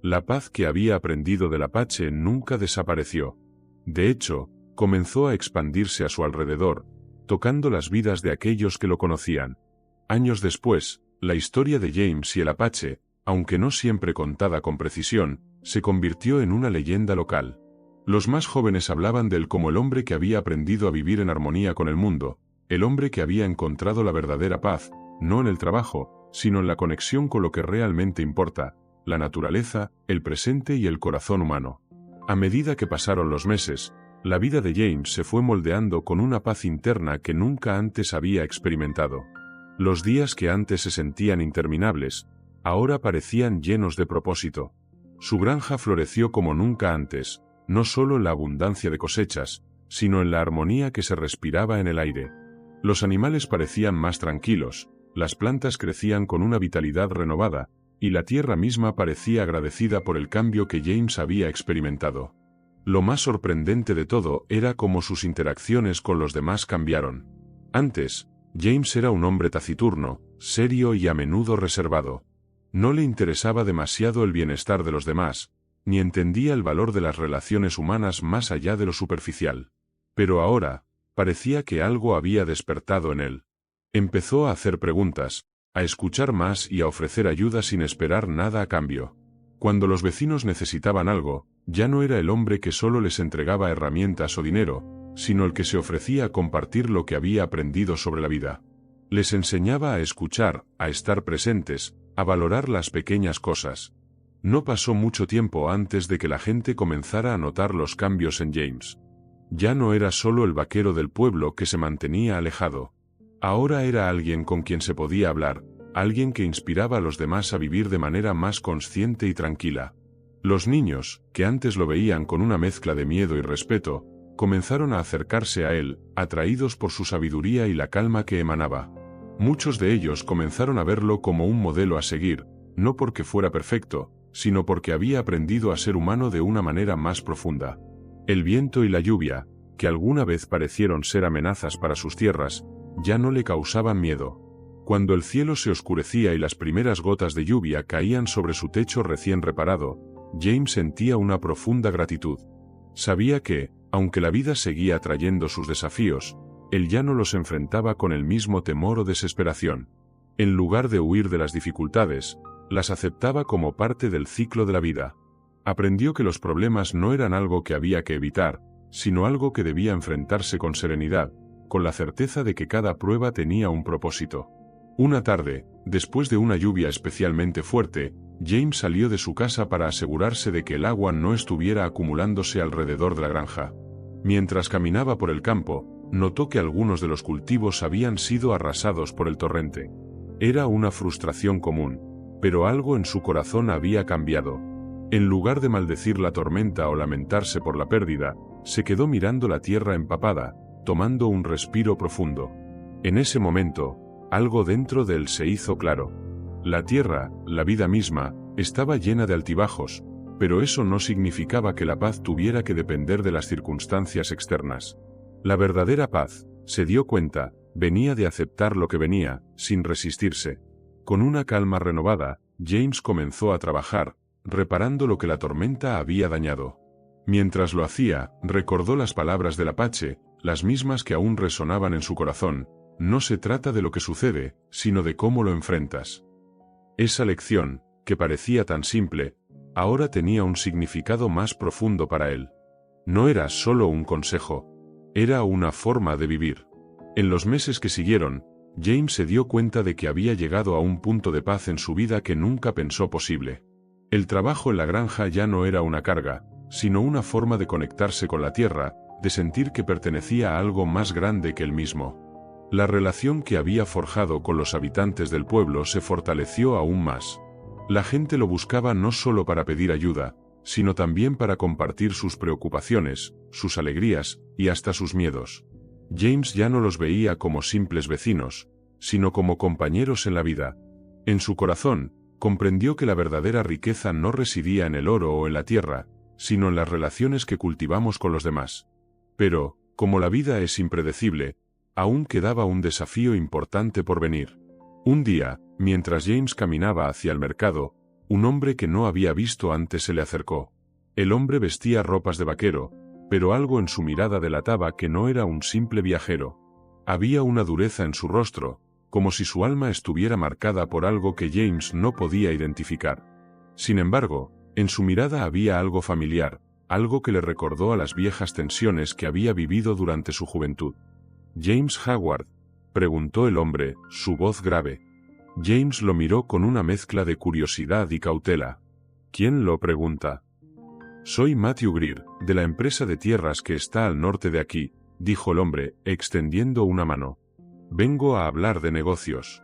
La paz que había aprendido del Apache nunca desapareció. De hecho, comenzó a expandirse a su alrededor, tocando las vidas de aquellos que lo conocían. Años después, la historia de James y el Apache, aunque no siempre contada con precisión, se convirtió en una leyenda local. Los más jóvenes hablaban de él como el hombre que había aprendido a vivir en armonía con el mundo, el hombre que había encontrado la verdadera paz, no en el trabajo, sino en la conexión con lo que realmente importa, la naturaleza, el presente y el corazón humano. A medida que pasaron los meses, la vida de James se fue moldeando con una paz interna que nunca antes había experimentado. Los días que antes se sentían interminables, ahora parecían llenos de propósito. Su granja floreció como nunca antes, no solo en la abundancia de cosechas, sino en la armonía que se respiraba en el aire. Los animales parecían más tranquilos, las plantas crecían con una vitalidad renovada, y la tierra misma parecía agradecida por el cambio que James había experimentado. Lo más sorprendente de todo era cómo sus interacciones con los demás cambiaron. Antes, James era un hombre taciturno, serio y a menudo reservado. No le interesaba demasiado el bienestar de los demás, ni entendía el valor de las relaciones humanas más allá de lo superficial. Pero ahora, parecía que algo había despertado en él. Empezó a hacer preguntas, a escuchar más y a ofrecer ayuda sin esperar nada a cambio. Cuando los vecinos necesitaban algo, ya no era el hombre que solo les entregaba herramientas o dinero, sino el que se ofrecía a compartir lo que había aprendido sobre la vida. Les enseñaba a escuchar, a estar presentes, a valorar las pequeñas cosas. No pasó mucho tiempo antes de que la gente comenzara a notar los cambios en James. Ya no era solo el vaquero del pueblo que se mantenía alejado. Ahora era alguien con quien se podía hablar, alguien que inspiraba a los demás a vivir de manera más consciente y tranquila. Los niños, que antes lo veían con una mezcla de miedo y respeto, comenzaron a acercarse a él, atraídos por su sabiduría y la calma que emanaba. Muchos de ellos comenzaron a verlo como un modelo a seguir, no porque fuera perfecto, sino porque había aprendido a ser humano de una manera más profunda. El viento y la lluvia, que alguna vez parecieron ser amenazas para sus tierras, ya no le causaban miedo. Cuando el cielo se oscurecía y las primeras gotas de lluvia caían sobre su techo recién reparado, James sentía una profunda gratitud. Sabía que, aunque la vida seguía trayendo sus desafíos, él ya no los enfrentaba con el mismo temor o desesperación. En lugar de huir de las dificultades, las aceptaba como parte del ciclo de la vida. Aprendió que los problemas no eran algo que había que evitar, sino algo que debía enfrentarse con serenidad, con la certeza de que cada prueba tenía un propósito. Una tarde, después de una lluvia especialmente fuerte, James salió de su casa para asegurarse de que el agua no estuviera acumulándose alrededor de la granja. Mientras caminaba por el campo, notó que algunos de los cultivos habían sido arrasados por el torrente. Era una frustración común, pero algo en su corazón había cambiado. En lugar de maldecir la tormenta o lamentarse por la pérdida, se quedó mirando la tierra empapada, tomando un respiro profundo. En ese momento, algo dentro de él se hizo claro. La tierra, la vida misma, estaba llena de altibajos, pero eso no significaba que la paz tuviera que depender de las circunstancias externas. La verdadera paz, se dio cuenta, venía de aceptar lo que venía, sin resistirse. Con una calma renovada, James comenzó a trabajar, reparando lo que la tormenta había dañado. Mientras lo hacía, recordó las palabras del Apache, las mismas que aún resonaban en su corazón: no se trata de lo que sucede, sino de cómo lo enfrentas. Esa lección, que parecía tan simple, ahora tenía un significado más profundo para él. No era solo un consejo, era una forma de vivir. En los meses que siguieron, James se dio cuenta de que había llegado a un punto de paz en su vida que nunca pensó posible. El trabajo en la granja ya no era una carga, sino una forma de conectarse con la tierra, de sentir que pertenecía a algo más grande que él mismo. La relación que había forjado con los habitantes del pueblo se fortaleció aún más. La gente lo buscaba no solo para pedir ayuda, sino también para compartir sus preocupaciones, sus alegrías y hasta sus miedos. James ya no los veía como simples vecinos, sino como compañeros en la vida. En su corazón, comprendió que la verdadera riqueza no residía en el oro o en la tierra, sino en las relaciones que cultivamos con los demás. Pero, como la vida es impredecible, aún quedaba un desafío importante por venir. Un día, mientras James caminaba hacia el mercado, un hombre que no había visto antes se le acercó. El hombre vestía ropas de vaquero, pero algo en su mirada delataba que no era un simple viajero. Había una dureza en su rostro, como si su alma estuviera marcada por algo que James no podía identificar. Sin embargo, en su mirada había algo familiar, algo que le recordó a las viejas tensiones que había vivido durante su juventud. «¿James Howard?», preguntó el hombre, su voz grave. James lo miró con una mezcla de curiosidad y cautela. «¿Quién lo pregunta?». «Soy Matthew Greer, de la empresa de tierras que está al norte de aquí», dijo el hombre, extendiendo una mano. «Vengo a hablar de negocios».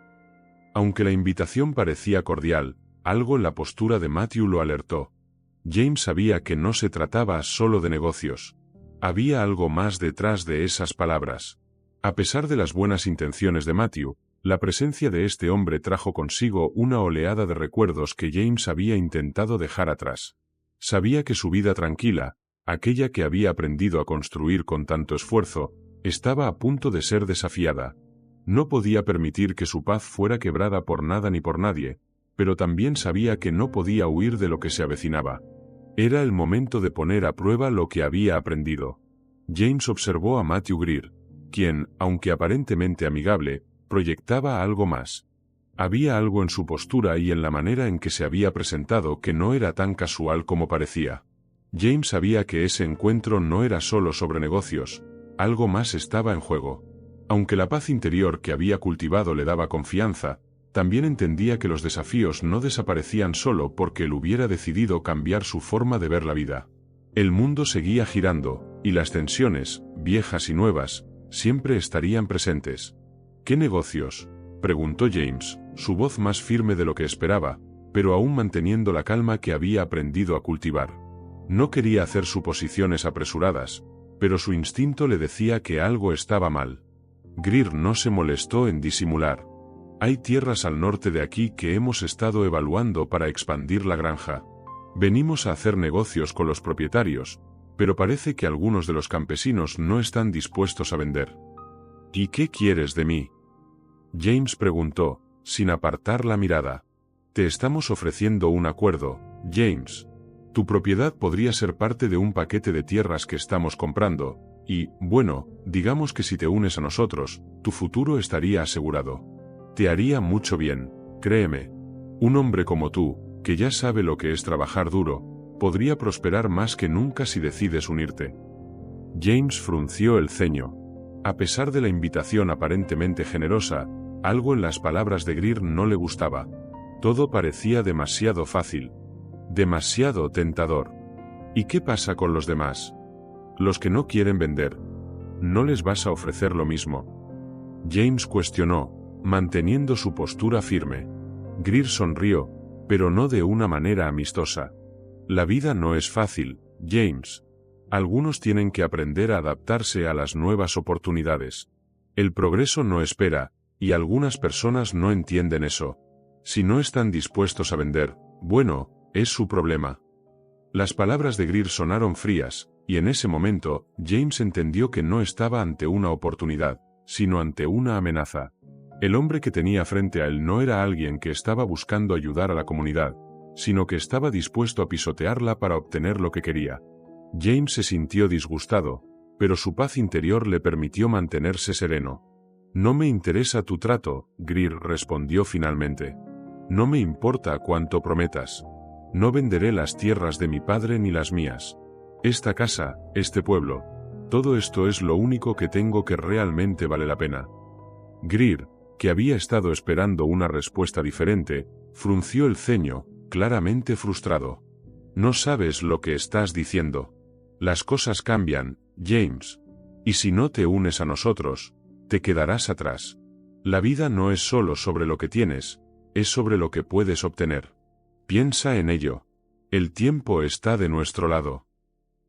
Aunque la invitación parecía cordial, algo en la postura de Matthew lo alertó. James sabía que no se trataba solo de negocios. Había algo más detrás de esas palabras. A pesar de las buenas intenciones de Matthew, la presencia de este hombre trajo consigo una oleada de recuerdos que James había intentado dejar atrás. Sabía que su vida tranquila, aquella que había aprendido a construir con tanto esfuerzo, estaba a punto de ser desafiada. No podía permitir que su paz fuera quebrada por nada ni por nadie, pero también sabía que no podía huir de lo que se avecinaba. Era el momento de poner a prueba lo que había aprendido. James observó a Matthew Greer, quien, aunque aparentemente amigable, proyectaba algo más. Había algo en su postura y en la manera en que se había presentado que no era tan casual como parecía. James sabía que ese encuentro no era solo sobre negocios, algo más estaba en juego. Aunque la paz interior que había cultivado le daba confianza, también entendía que los desafíos no desaparecían solo porque él hubiera decidido cambiar su forma de ver la vida. El mundo seguía girando, y las tensiones, viejas y nuevas, siempre estarían presentes. «¿Qué negocios?», preguntó James, su voz más firme de lo que esperaba, pero aún manteniendo la calma que había aprendido a cultivar. No quería hacer suposiciones apresuradas, pero su instinto le decía que algo estaba mal. Greer no se molestó en disimular. «Hay tierras al norte de aquí que hemos estado evaluando para expandir la granja. Venimos a hacer negocios con los propietarios, pero parece que algunos de los campesinos no están dispuestos a vender». «¿Y qué quieres de mí?», James preguntó, sin apartar la mirada. «Te estamos ofreciendo un acuerdo, James. Tu propiedad podría ser parte de un paquete de tierras que estamos comprando, y, bueno, digamos que si te unes a nosotros, tu futuro estaría asegurado. Te haría mucho bien, créeme. Un hombre como tú, que ya sabe lo que es trabajar duro, podría prosperar más que nunca si decides unirte». James frunció el ceño. A pesar de la invitación aparentemente generosa, algo en las palabras de Greer no le gustaba. Todo parecía demasiado fácil. Demasiado tentador. ¿Y qué pasa con los demás? Los que no quieren vender. ¿No les vas a ofrecer lo mismo?, James cuestionó, manteniendo su postura firme. Greer sonrió, pero no de una manera amistosa. «La vida no es fácil, James. Algunos tienen que aprender a adaptarse a las nuevas oportunidades. El progreso no espera, y algunas personas no entienden eso. Si no están dispuestos a vender, bueno, es su problema. Las palabras de Greer sonaron frías, y en ese momento, James entendió que no estaba ante una oportunidad, sino ante una amenaza. El hombre que tenía frente a él no era alguien que estaba buscando ayudar a la comunidad, sino que estaba dispuesto a pisotearla para obtener lo que quería. James se sintió disgustado, pero su paz interior le permitió mantenerse sereno. No me interesa tu trato, Greer respondió finalmente. No me importa cuánto prometas. No venderé las tierras de mi padre ni las mías. Esta casa, este pueblo, todo esto es lo único que tengo que realmente vale la pena. Greer, que había estado esperando una respuesta diferente, frunció el ceño, claramente frustrado. No sabes lo que estás diciendo. Las cosas cambian, James. Y si no te unes a nosotros, te quedarás atrás. La vida no es solo sobre lo que tienes, es sobre lo que puedes obtener. Piensa en ello. El tiempo está de nuestro lado.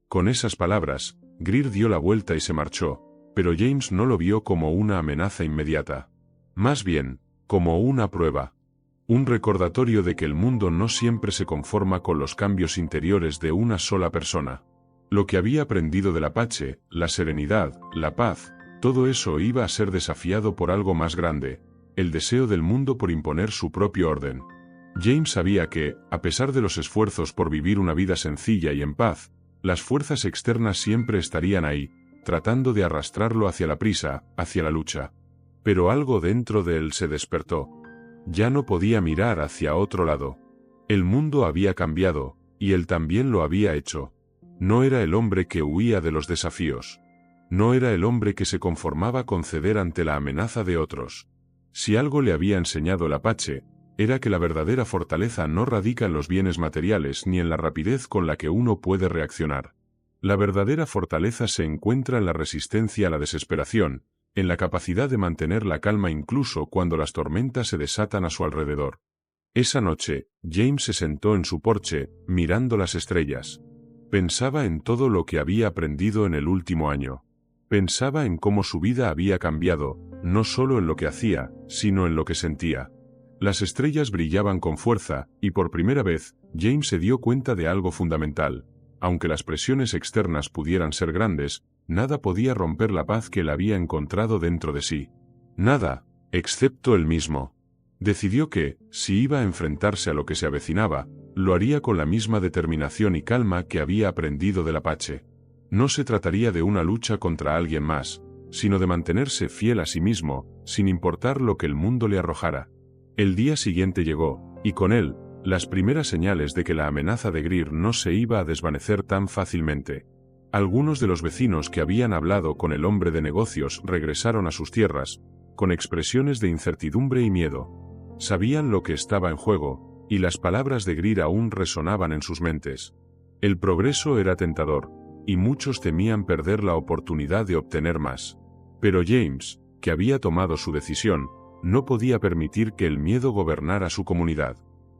Con esas palabras, Greer dio la vuelta y se marchó, pero James no lo vio como una amenaza inmediata. Más bien, como una prueba. Un recordatorio de que el mundo no siempre se conforma con los cambios interiores de una sola persona. Lo que había aprendido del Apache, la serenidad, la paz, todo eso iba a ser desafiado por algo más grande, el deseo del mundo por imponer su propio orden. James sabía que, a pesar de los esfuerzos por vivir una vida sencilla y en paz, las fuerzas externas siempre estarían ahí, tratando de arrastrarlo hacia la prisa, hacia la lucha. Pero algo dentro de él se despertó. Ya no podía mirar hacia otro lado. El mundo había cambiado, y él también lo había hecho. No era el hombre que huía de los desafíos. No era el hombre que se conformaba con ceder ante la amenaza de otros. Si algo le había enseñado el Apache, era que la verdadera fortaleza no radica en los bienes materiales ni en la rapidez con la que uno puede reaccionar. La verdadera fortaleza se encuentra en la resistencia a la desesperación, en la capacidad de mantener la calma incluso cuando las tormentas se desatan a su alrededor. Esa noche, James se sentó en su porche, mirando las estrellas. Pensaba en todo lo que había aprendido en el último año. Pensaba en cómo su vida había cambiado, no solo en lo que hacía, sino en lo que sentía. Las estrellas brillaban con fuerza, y por primera vez, James se dio cuenta de algo fundamental. Aunque las presiones externas pudieran ser grandes, nada podía romper la paz que él había encontrado dentro de sí. Nada, excepto él mismo. Decidió que, si iba a enfrentarse a lo que se avecinaba, lo haría con la misma determinación y calma que había aprendido del Apache. No se trataría de una lucha contra alguien más, sino de mantenerse fiel a sí mismo, sin importar lo que el mundo le arrojara. El día siguiente llegó, y con él, las primeras señales de que la amenaza de Greer no se iba a desvanecer tan fácilmente. Algunos de los vecinos que habían hablado con el hombre de negocios regresaron a sus tierras, con expresiones de incertidumbre y miedo. Sabían lo que estaba en juego, y las palabras de Greer aún resonaban en sus mentes. El progreso era tentador, y muchos temían perder la oportunidad de obtener más. Pero James, que había tomado su decisión, no podía permitir que el miedo gobernara su comunidad.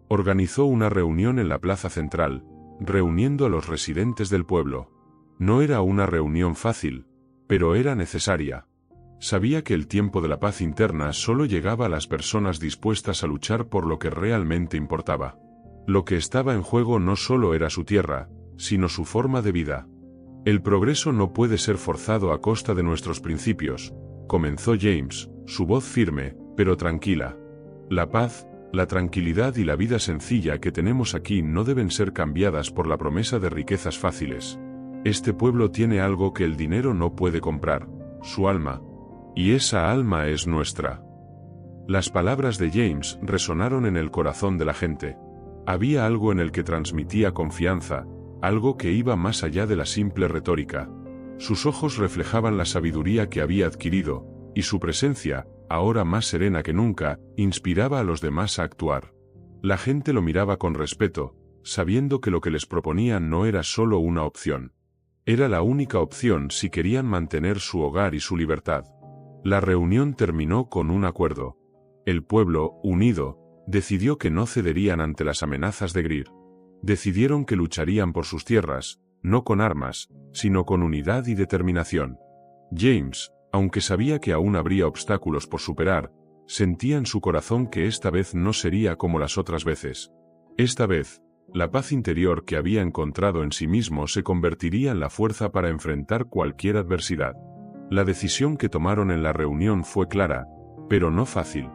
Organizó una reunión en la plaza central, reuniendo a los residentes del pueblo. No era una reunión fácil, pero era necesaria. Sabía que el tiempo de la paz interna solo llegaba a las personas dispuestas a luchar por lo que realmente importaba. Lo que estaba en juego no solo era su tierra, sino su forma de vida. El progreso no puede ser forzado a costa de nuestros principios, comenzó James, su voz firme, pero tranquila. La paz, la tranquilidad y la vida sencilla que tenemos aquí no deben ser cambiadas por la promesa de riquezas fáciles. Este pueblo tiene algo que el dinero no puede comprar, su alma. Y esa alma es nuestra. Las palabras de James resonaron en el corazón de la gente. Había algo en el que transmitía confianza, algo que iba más allá de la simple retórica. Sus ojos reflejaban la sabiduría que había adquirido, y su presencia, ahora más serena que nunca, inspiraba a los demás a actuar. La gente lo miraba con respeto, sabiendo que lo que les proponían no era solo una opción. Era la única opción si querían mantener su hogar y su libertad. La reunión terminó con un acuerdo. El pueblo, unido, decidió que no cederían ante las amenazas de Greer. Decidieron que lucharían por sus tierras, no con armas, sino con unidad y determinación. James, Aunque sabía que aún habría obstáculos por superar, sentía en su corazón que esta vez no sería como las otras veces. Esta vez, la paz interior que había encontrado en sí mismo se convertiría en la fuerza para enfrentar cualquier adversidad. La decisión que tomaron en la reunión fue clara, pero no fácil.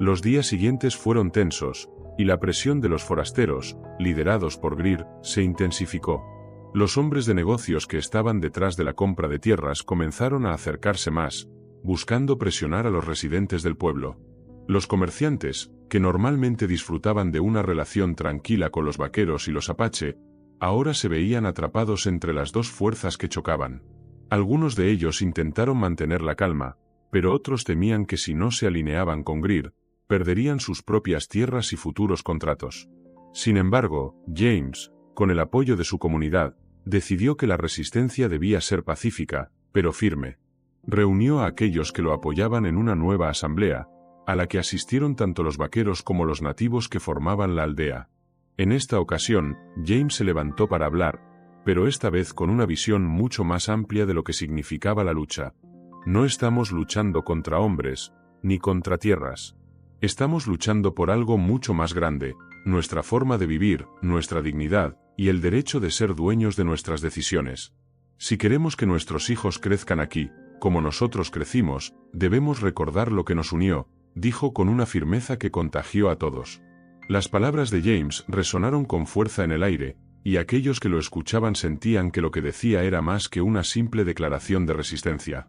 Los días siguientes fueron tensos, y la presión de los forasteros, liderados por Greer, se intensificó. Los hombres de negocios que estaban detrás de la compra de tierras comenzaron a acercarse más, buscando presionar a los residentes del pueblo. Los comerciantes, que normalmente disfrutaban de una relación tranquila con los vaqueros y los apache, ahora se veían atrapados entre las dos fuerzas que chocaban. Algunos de ellos intentaron mantener la calma, pero otros temían que si no se alineaban con Greer, perderían sus propias tierras y futuros contratos. Sin embargo, James, con el apoyo de su comunidad, decidió que la resistencia debía ser pacífica, pero firme. Reunió a aquellos que lo apoyaban en una nueva asamblea, a la que asistieron tanto los vaqueros como los nativos que formaban la aldea. En esta ocasión, James se levantó para hablar, pero esta vez con una visión mucho más amplia de lo que significaba la lucha. No estamos luchando contra hombres, ni contra tierras. Estamos luchando por algo mucho más grande, nuestra forma de vivir, nuestra dignidad, y el derecho de ser dueños de nuestras decisiones. Si queremos que nuestros hijos crezcan aquí, como nosotros crecimos, debemos recordar lo que nos unió, dijo con una firmeza que contagió a todos. Las palabras de James resonaron con fuerza en el aire, y aquellos que lo escuchaban sentían que lo que decía era más que una simple declaración de resistencia.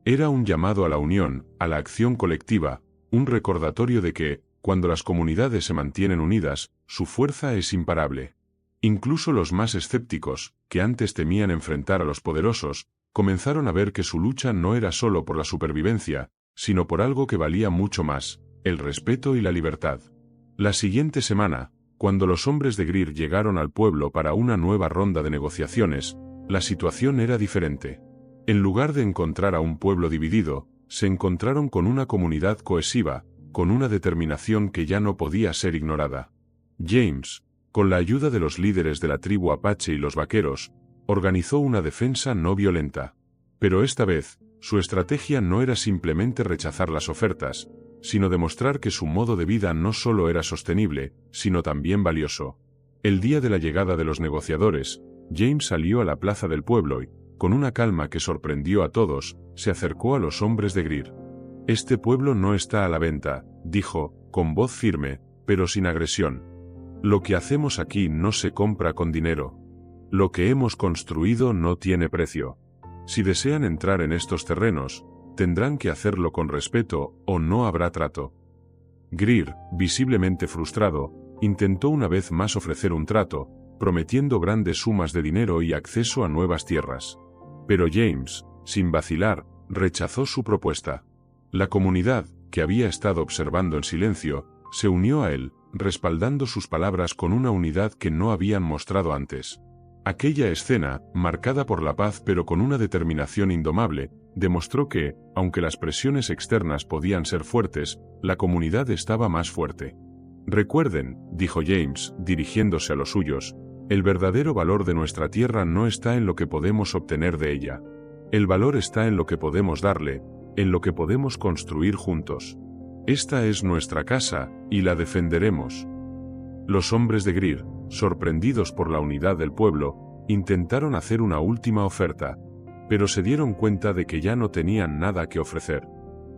Era un llamado a la unión, a la acción colectiva, un recordatorio de que, cuando las comunidades se mantienen unidas, su fuerza es imparable. Incluso los más escépticos, que antes temían enfrentar a los poderosos, comenzaron a ver que su lucha no era solo por la supervivencia, sino por algo que valía mucho más, el respeto y la libertad. La siguiente semana, cuando los hombres de Greer llegaron al pueblo para una nueva ronda de negociaciones, la situación era diferente. En lugar de encontrar a un pueblo dividido, se encontraron con una comunidad cohesiva, con una determinación que ya no podía ser ignorada. James, con la ayuda de los líderes de la tribu Apache y los vaqueros, organizó una defensa no violenta. Pero esta vez, su estrategia no era simplemente rechazar las ofertas, sino demostrar que su modo de vida no solo era sostenible, sino también valioso. El día de la llegada de los negociadores, James salió a la plaza del pueblo y, con una calma que sorprendió a todos, se acercó a los hombres de Greer. «Este pueblo no está a la venta», dijo, con voz firme, pero sin agresión. «Lo que hacemos aquí no se compra con dinero. Lo que hemos construido no tiene precio. Si desean entrar en estos terrenos, tendrán que hacerlo con respeto o no habrá trato». Greer, visiblemente frustrado, intentó una vez más ofrecer un trato, prometiendo grandes sumas de dinero y acceso a nuevas tierras. Pero James, sin vacilar, rechazó su propuesta. La comunidad, que había estado observando en silencio, se unió a él, respaldando sus palabras con una unidad que no habían mostrado antes. Aquella escena, marcada por la paz pero con una determinación indomable, demostró que, aunque las presiones externas podían ser fuertes, la comunidad estaba más fuerte. «Recuerden», dijo James, dirigiéndose a los suyos, «el verdadero valor de nuestra tierra no está en lo que podemos obtener de ella. El valor está en lo que podemos darle, en lo que podemos construir juntos. Esta es nuestra casa, y la defenderemos». Los hombres de Greer, sorprendidos por la unidad del pueblo, intentaron hacer una última oferta, pero se dieron cuenta de que ya no tenían nada que ofrecer.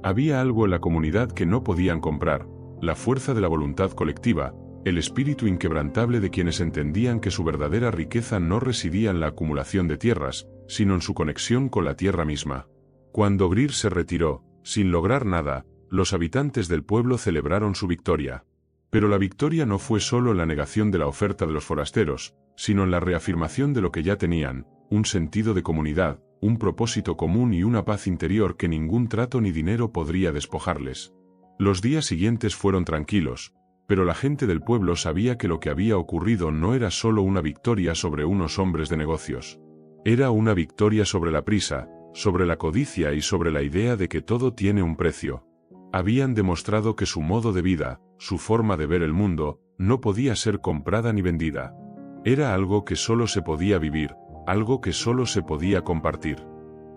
Había algo en la comunidad que no podían comprar: la fuerza de la voluntad colectiva, el espíritu inquebrantable de quienes entendían que su verdadera riqueza no residía en la acumulación de tierras, sino en su conexión con la tierra misma. Cuando Greer se retiró, sin lograr nada, los habitantes del pueblo celebraron su victoria. Pero la victoria no fue solo en la negación de la oferta de los forasteros, sino en la reafirmación de lo que ya tenían: un sentido de comunidad, un propósito común y una paz interior que ningún trato ni dinero podría despojarles. Los días siguientes fueron tranquilos, pero la gente del pueblo sabía que lo que había ocurrido no era solo una victoria sobre unos hombres de negocios. Era una victoria sobre la prisa, sobre la codicia y sobre la idea de que todo tiene un precio. Habían demostrado que su modo de vida, su forma de ver el mundo, no podía ser comprada ni vendida. Era algo que solo se podía vivir, algo que solo se podía compartir.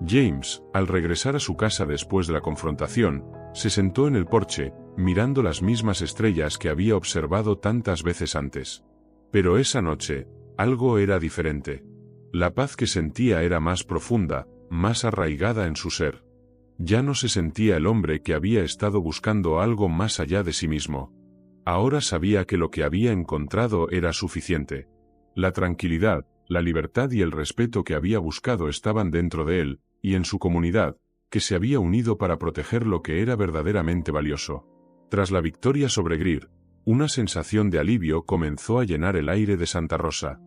James, al regresar a su casa después de la confrontación, se sentó en el porche, mirando las mismas estrellas que había observado tantas veces antes. Pero esa noche, algo era diferente. La paz que sentía era más profunda, más arraigada en su ser. Ya no se sentía el hombre que había estado buscando algo más allá de sí mismo. Ahora sabía que lo que había encontrado era suficiente. La tranquilidad, la libertad y el respeto que había buscado estaban dentro de él, y en su comunidad, que se había unido para proteger lo que era verdaderamente valioso. Tras la victoria sobre Greer, una sensación de alivio comenzó a llenar el aire de Santa Rosa.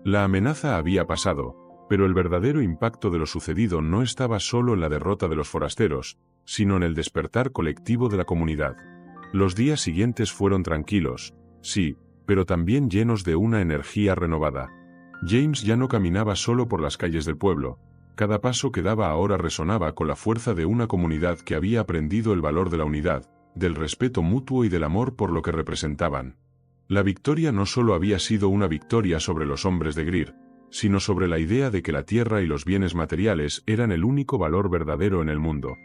La amenaza había pasado, pero el verdadero impacto de lo sucedido no estaba solo en la derrota de los forasteros, sino en el despertar colectivo de la comunidad. Los días siguientes fueron tranquilos, sí, pero también llenos de una energía renovada. James ya no caminaba solo por las calles del pueblo. Cada paso que daba ahora resonaba con la fuerza de una comunidad que había aprendido el valor de la unidad, del respeto mutuo y del amor por lo que representaban. La victoria no solo había sido una victoria sobre los hombres de Greer, sino sobre la idea de que la tierra y los bienes materiales eran el único valor verdadero en el mundo.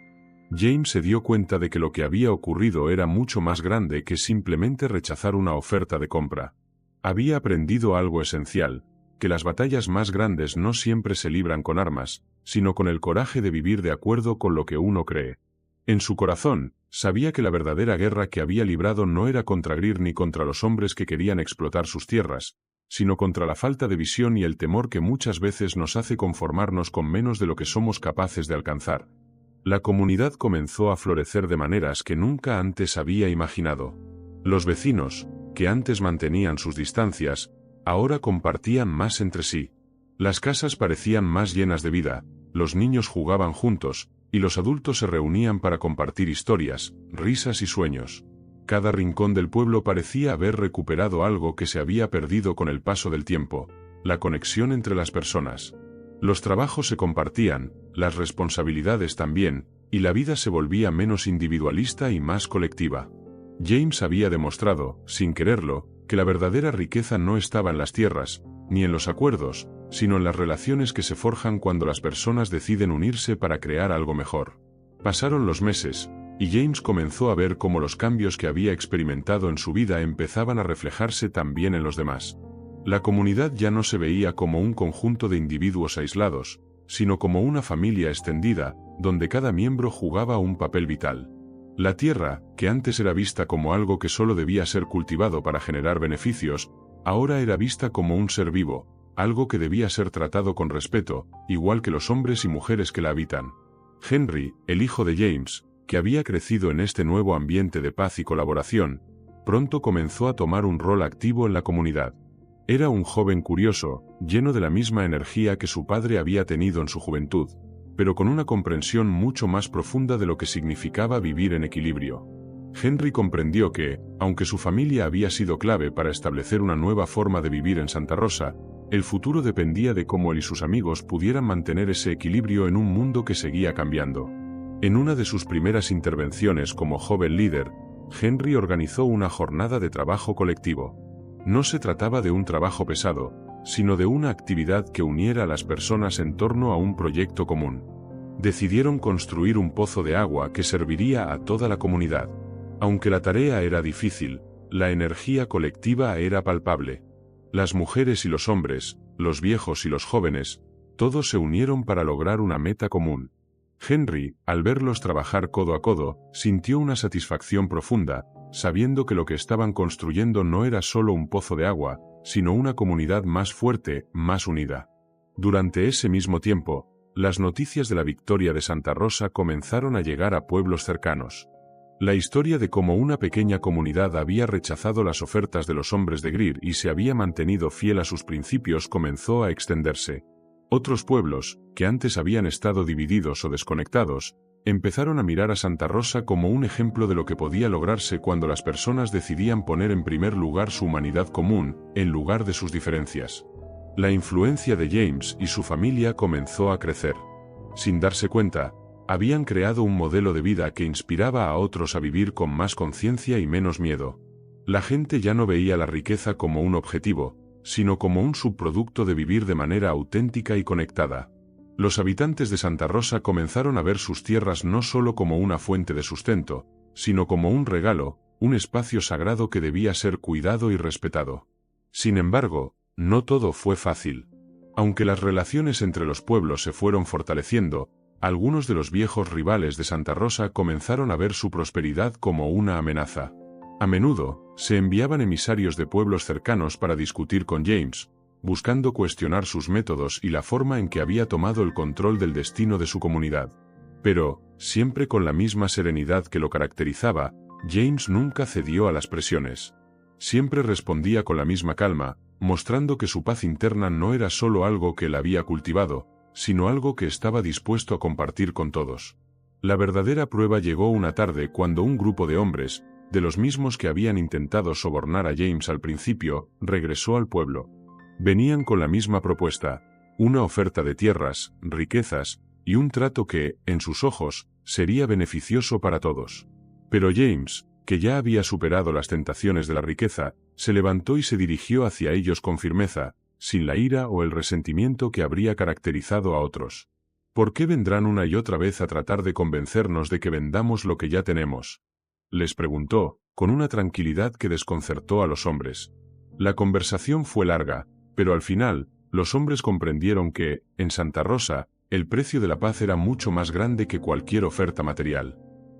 James se dio cuenta de que lo que había ocurrido era mucho más grande que simplemente rechazar una oferta de compra. Había aprendido algo esencial, que las batallas más grandes no siempre se libran con armas, sino con el coraje de vivir de acuerdo con lo que uno cree. En su corazón, sabía que la verdadera guerra que había librado no era contra Greer ni contra los hombres que querían explotar sus tierras, sino contra la falta de visión y el temor que muchas veces nos hace conformarnos con menos de lo que somos capaces de alcanzar. La comunidad comenzó a florecer de maneras que nunca antes había imaginado. Los vecinos, que antes mantenían sus distancias, ahora compartían más entre sí. Las casas parecían más llenas de vida, los niños jugaban juntos, y los adultos se reunían para compartir historias, risas y sueños. Cada rincón del pueblo parecía haber recuperado algo que se había perdido con el paso del tiempo, la conexión entre las personas. Los trabajos se compartían, las responsabilidades también, y la vida se volvía menos individualista y más colectiva. James había demostrado, sin quererlo, que la verdadera riqueza no estaba en las tierras, ni en los acuerdos, sino en las relaciones que se forjan cuando las personas deciden unirse para crear algo mejor. Pasaron los meses, y James comenzó a ver cómo los cambios que había experimentado en su vida empezaban a reflejarse también en los demás. La comunidad ya no se veía como un conjunto de individuos aislados, sino como una familia extendida, donde cada miembro jugaba un papel vital. La tierra, que antes era vista como algo que solo debía ser cultivado para generar beneficios, ahora era vista como un ser vivo, algo que debía ser tratado con respeto, igual que los hombres y mujeres que la habitan. Henry, el hijo de James, que había crecido en este nuevo ambiente de paz y colaboración, pronto comenzó a tomar un rol activo en la comunidad. Era un joven curioso, lleno de la misma energía que su padre había tenido en su juventud, pero con una comprensión mucho más profunda de lo que significaba vivir en equilibrio. Henry comprendió que, aunque su familia había sido clave para establecer una nueva forma de vivir en Santa Rosa, el futuro dependía de cómo él y sus amigos pudieran mantener ese equilibrio en un mundo que seguía cambiando. En una de sus primeras intervenciones como joven líder, Henry organizó una jornada de trabajo colectivo. No se trataba de un trabajo pesado, sino de una actividad que uniera a las personas en torno a un proyecto común. Decidieron construir un pozo de agua que serviría a toda la comunidad. Aunque la tarea era difícil, la energía colectiva era palpable. Las mujeres y los hombres, los viejos y los jóvenes, todos se unieron para lograr una meta común. Henry, al verlos trabajar codo a codo, sintió una satisfacción profunda, sabiendo que lo que estaban construyendo no era solo un pozo de agua, sino una comunidad más fuerte, más unida. Durante ese mismo tiempo, las noticias de la victoria de Santa Rosa comenzaron a llegar a pueblos cercanos. La historia de cómo una pequeña comunidad había rechazado las ofertas de los hombres de Greer y se había mantenido fiel a sus principios comenzó a extenderse. Otros pueblos, que antes habían estado divididos o desconectados, empezaron a mirar a Santa Rosa como un ejemplo de lo que podía lograrse cuando las personas decidían poner en primer lugar su humanidad común, en lugar de sus diferencias. La influencia de James y su familia comenzó a crecer. Sin darse cuenta, habían creado un modelo de vida que inspiraba a otros a vivir con más conciencia y menos miedo. La gente ya no veía la riqueza como un objetivo, sino como un subproducto de vivir de manera auténtica y conectada. Los habitantes de Santa Rosa comenzaron a ver sus tierras no solo como una fuente de sustento, sino como un regalo, un espacio sagrado que debía ser cuidado y respetado. Sin embargo, no todo fue fácil. Aunque las relaciones entre los pueblos se fueron fortaleciendo, algunos de los viejos rivales de Santa Rosa comenzaron a ver su prosperidad como una amenaza. A menudo, se enviaban emisarios de pueblos cercanos para discutir con James, buscando cuestionar sus métodos y la forma en que había tomado el control del destino de su comunidad. Pero, siempre con la misma serenidad que lo caracterizaba, James nunca cedió a las presiones. Siempre respondía con la misma calma, mostrando que su paz interna no era solo algo que él había cultivado, sino algo que estaba dispuesto a compartir con todos. La verdadera prueba llegó una tarde cuando un grupo de hombres, de los mismos que habían intentado sobornar a James al principio, regresó al pueblo. Venían con la misma propuesta, una oferta de tierras, riquezas, y un trato que, en sus ojos, sería beneficioso para todos. Pero James, que ya había superado las tentaciones de la riqueza, se levantó y se dirigió hacia ellos con firmeza, sin la ira o el resentimiento que habría caracterizado a otros. ¿Por qué vendrán una y otra vez a tratar de convencernos de que vendamos lo que ya tenemos?, les preguntó, con una tranquilidad que desconcertó a los hombres. La conversación fue larga, pero al final, los hombres comprendieron que, en Santa Rosa, el precio de la paz era mucho más grande que cualquier oferta material.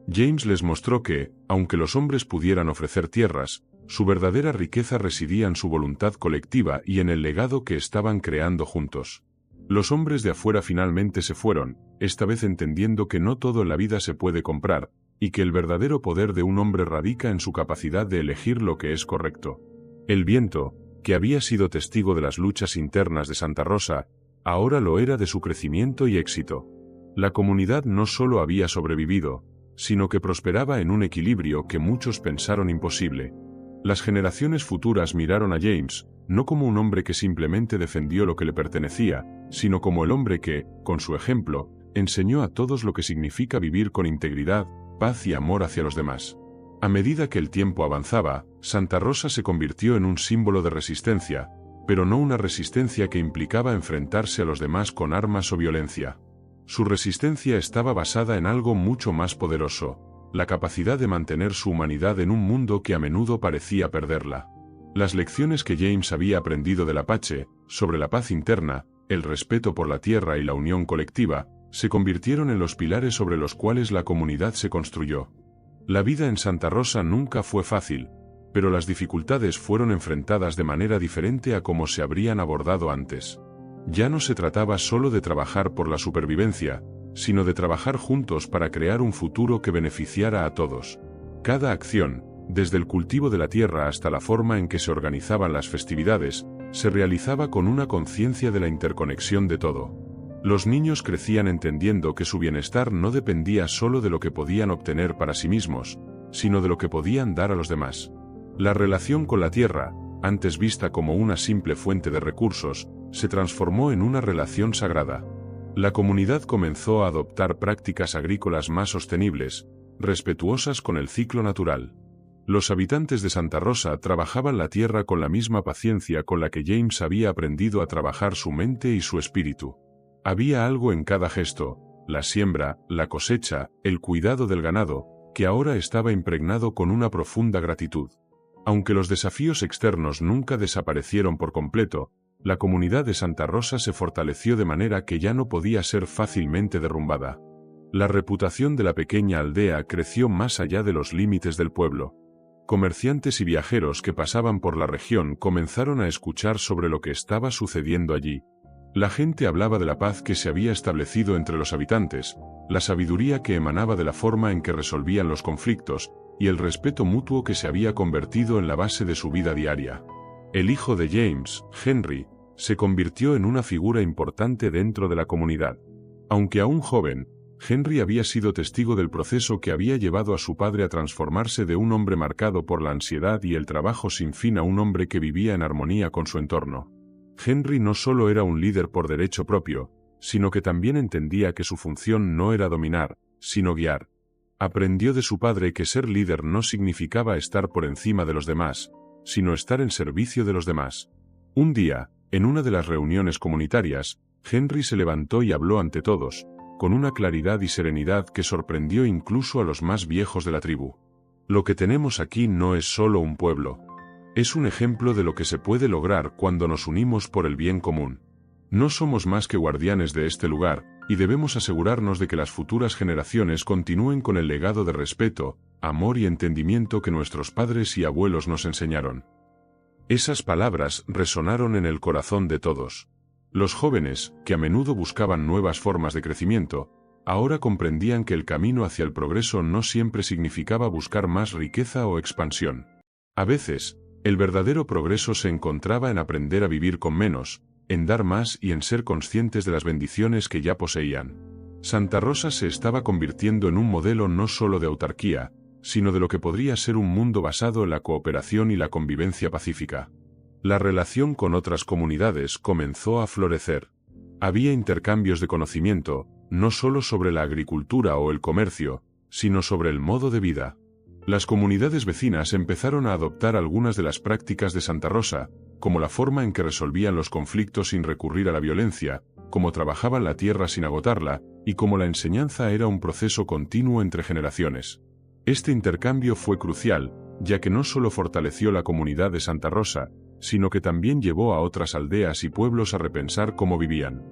James les mostró que, aunque los hombres pudieran ofrecer tierras, su verdadera riqueza residía en su voluntad colectiva y en el legado que estaban creando juntos. Los hombres de afuera finalmente se fueron, esta vez entendiendo que no todo en la vida se puede comprar, y que el verdadero poder de un hombre radica en su capacidad de elegir lo que es correcto. El viento, que había sido testigo de las luchas internas de Santa Rosa, ahora lo era de su crecimiento y éxito. La comunidad no solo había sobrevivido, sino que prosperaba en un equilibrio que muchos pensaron imposible. Las generaciones futuras miraron a James, no como un hombre que simplemente defendió lo que le pertenecía, sino como el hombre que, con su ejemplo, enseñó a todos lo que significa vivir con integridad, paz y amor hacia los demás. A medida que el tiempo avanzaba, Santa Rosa se convirtió en un símbolo de resistencia, pero no una resistencia que implicaba enfrentarse a los demás con armas o violencia. Su resistencia estaba basada en algo mucho más poderoso, la capacidad de mantener su humanidad en un mundo que a menudo parecía perderla. Las lecciones que James había aprendido del Apache, sobre la paz interna, el respeto por la tierra y la unión colectiva, se convirtieron en los pilares sobre los cuales la comunidad se construyó. La vida en Santa Rosa nunca fue fácil, pero las dificultades fueron enfrentadas de manera diferente a como se habrían abordado antes. Ya no se trataba solo de trabajar por la supervivencia, sino de trabajar juntos para crear un futuro que beneficiara a todos. Cada acción, desde el cultivo de la tierra hasta la forma en que se organizaban las festividades, se realizaba con una conciencia de la interconexión de todo. Los niños crecían entendiendo que su bienestar no dependía solo de lo que podían obtener para sí mismos, sino de lo que podían dar a los demás. La relación con la tierra, antes vista como una simple fuente de recursos, se transformó en una relación sagrada. La comunidad comenzó a adoptar prácticas agrícolas más sostenibles, respetuosas con el ciclo natural. Los habitantes de Santa Rosa trabajaban la tierra con la misma paciencia con la que James había aprendido a trabajar su mente y su espíritu. Había algo en cada gesto, la siembra, la cosecha, el cuidado del ganado, que ahora estaba impregnado con una profunda gratitud. Aunque los desafíos externos nunca desaparecieron por completo, la comunidad de Santa Rosa se fortaleció de manera que ya no podía ser fácilmente derrumbada. La reputación de la pequeña aldea creció más allá de los límites del pueblo. Comerciantes y viajeros que pasaban por la región comenzaron a escuchar sobre lo que estaba sucediendo allí. La gente hablaba de la paz que se había establecido entre los habitantes, la sabiduría que emanaba de la forma en que resolvían los conflictos, y el respeto mutuo que se había convertido en la base de su vida diaria. El hijo de James, Henry, se convirtió en una figura importante dentro de la comunidad. Aunque aún joven, Henry había sido testigo del proceso que había llevado a su padre a transformarse de un hombre marcado por la ansiedad y el trabajo sin fin a un hombre que vivía en armonía con su entorno. Henry no solo era un líder por derecho propio, sino que también entendía que su función no era dominar, sino guiar. Aprendió de su padre que ser líder no significaba estar por encima de los demás, sino estar en servicio de los demás. Un día, en una de las reuniones comunitarias, Henry se levantó y habló ante todos, con una claridad y serenidad que sorprendió incluso a los más viejos de la tribu. Lo que tenemos aquí no es solo un pueblo. Es un ejemplo de lo que se puede lograr cuando nos unimos por el bien común. No somos más que guardianes de este lugar, y debemos asegurarnos de que las futuras generaciones continúen con el legado de respeto, amor y entendimiento que nuestros padres y abuelos nos enseñaron. Esas palabras resonaron en el corazón de todos. Los jóvenes, que a menudo buscaban nuevas formas de crecimiento, ahora comprendían que el camino hacia el progreso no siempre significaba buscar más riqueza o expansión. A veces, el verdadero progreso se encontraba en aprender a vivir con menos, en dar más y en ser conscientes de las bendiciones que ya poseían. Santa Rosa se estaba convirtiendo en un modelo no solo de autarquía, sino de lo que podría ser un mundo basado en la cooperación y la convivencia pacífica. La relación con otras comunidades comenzó a florecer. Había intercambios de conocimiento, no solo sobre la agricultura o el comercio, sino sobre el modo de vida. Las comunidades vecinas empezaron a adoptar algunas de las prácticas de Santa Rosa, como la forma en que resolvían los conflictos sin recurrir a la violencia, cómo trabajaban la tierra sin agotarla, y cómo la enseñanza era un proceso continuo entre generaciones. Este intercambio fue crucial, ya que no solo fortaleció la comunidad de Santa Rosa, sino que también llevó a otras aldeas y pueblos a repensar cómo vivían.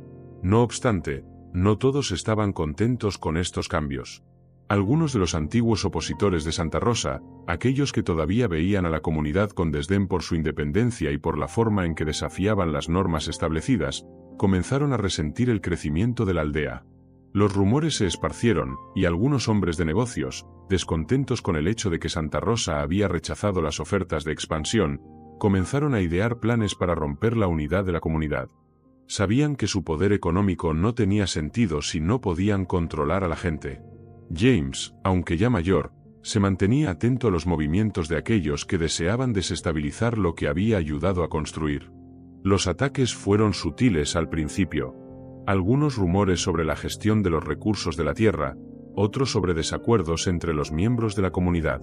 No obstante, no todos estaban contentos con estos cambios. Algunos de los antiguos opositores de Santa Rosa, aquellos que todavía veían a la comunidad con desdén por su independencia y por la forma en que desafiaban las normas establecidas, comenzaron a resentir el crecimiento de la aldea. Los rumores se esparcieron, y algunos hombres de negocios, descontentos con el hecho de que Santa Rosa había rechazado las ofertas de expansión, comenzaron a idear planes para romper la unidad de la comunidad. Sabían que su poder económico no tenía sentido si no podían controlar a la gente. James, aunque ya mayor, se mantenía atento a los movimientos de aquellos que deseaban desestabilizar lo que había ayudado a construir. Los ataques fueron sutiles al principio. Algunos rumores sobre la gestión de los recursos de la tierra, otros sobre desacuerdos entre los miembros de la comunidad.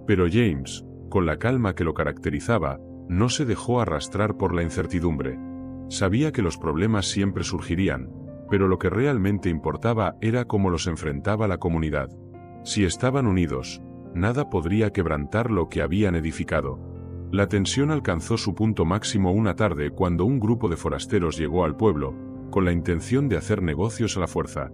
Pero James, con la calma que lo caracterizaba, no se dejó arrastrar por la incertidumbre. Sabía que los problemas siempre surgirían, pero lo que realmente importaba era cómo los enfrentaba la comunidad. Si estaban unidos, nada podría quebrantar lo que habían edificado. La tensión alcanzó su punto máximo una tarde cuando un grupo de forasteros llegó al pueblo, con la intención de hacer negocios a la fuerza.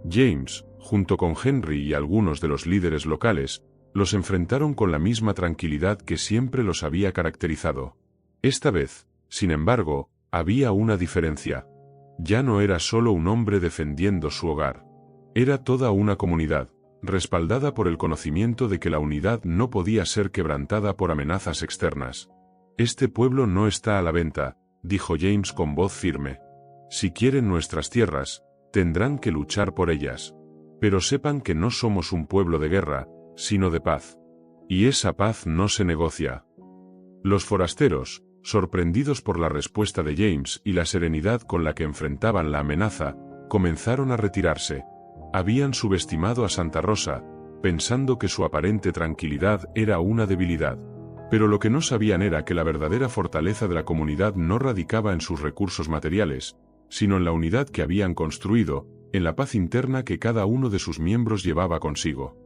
James, junto con Henry y algunos de los líderes locales, los enfrentaron con la misma tranquilidad que siempre los había caracterizado. Esta vez, sin embargo, había una diferencia. Ya no era solo un hombre defendiendo su hogar. Era toda una comunidad, respaldada por el conocimiento de que la unidad no podía ser quebrantada por amenazas externas. «Este pueblo no está a la venta», dijo James con voz firme. «Si quieren nuestras tierras, tendrán que luchar por ellas. Pero sepan que no somos un pueblo de guerra, sino de paz. Y esa paz no se negocia». Los forasteros, sorprendidos por la respuesta de James y la serenidad con la que enfrentaban la amenaza, comenzaron a retirarse. Habían subestimado a Santa Rosa, pensando que su aparente tranquilidad era una debilidad. Pero lo que no sabían era que la verdadera fortaleza de la comunidad no radicaba en sus recursos materiales, sino en la unidad que habían construido, en la paz interna que cada uno de sus miembros llevaba consigo.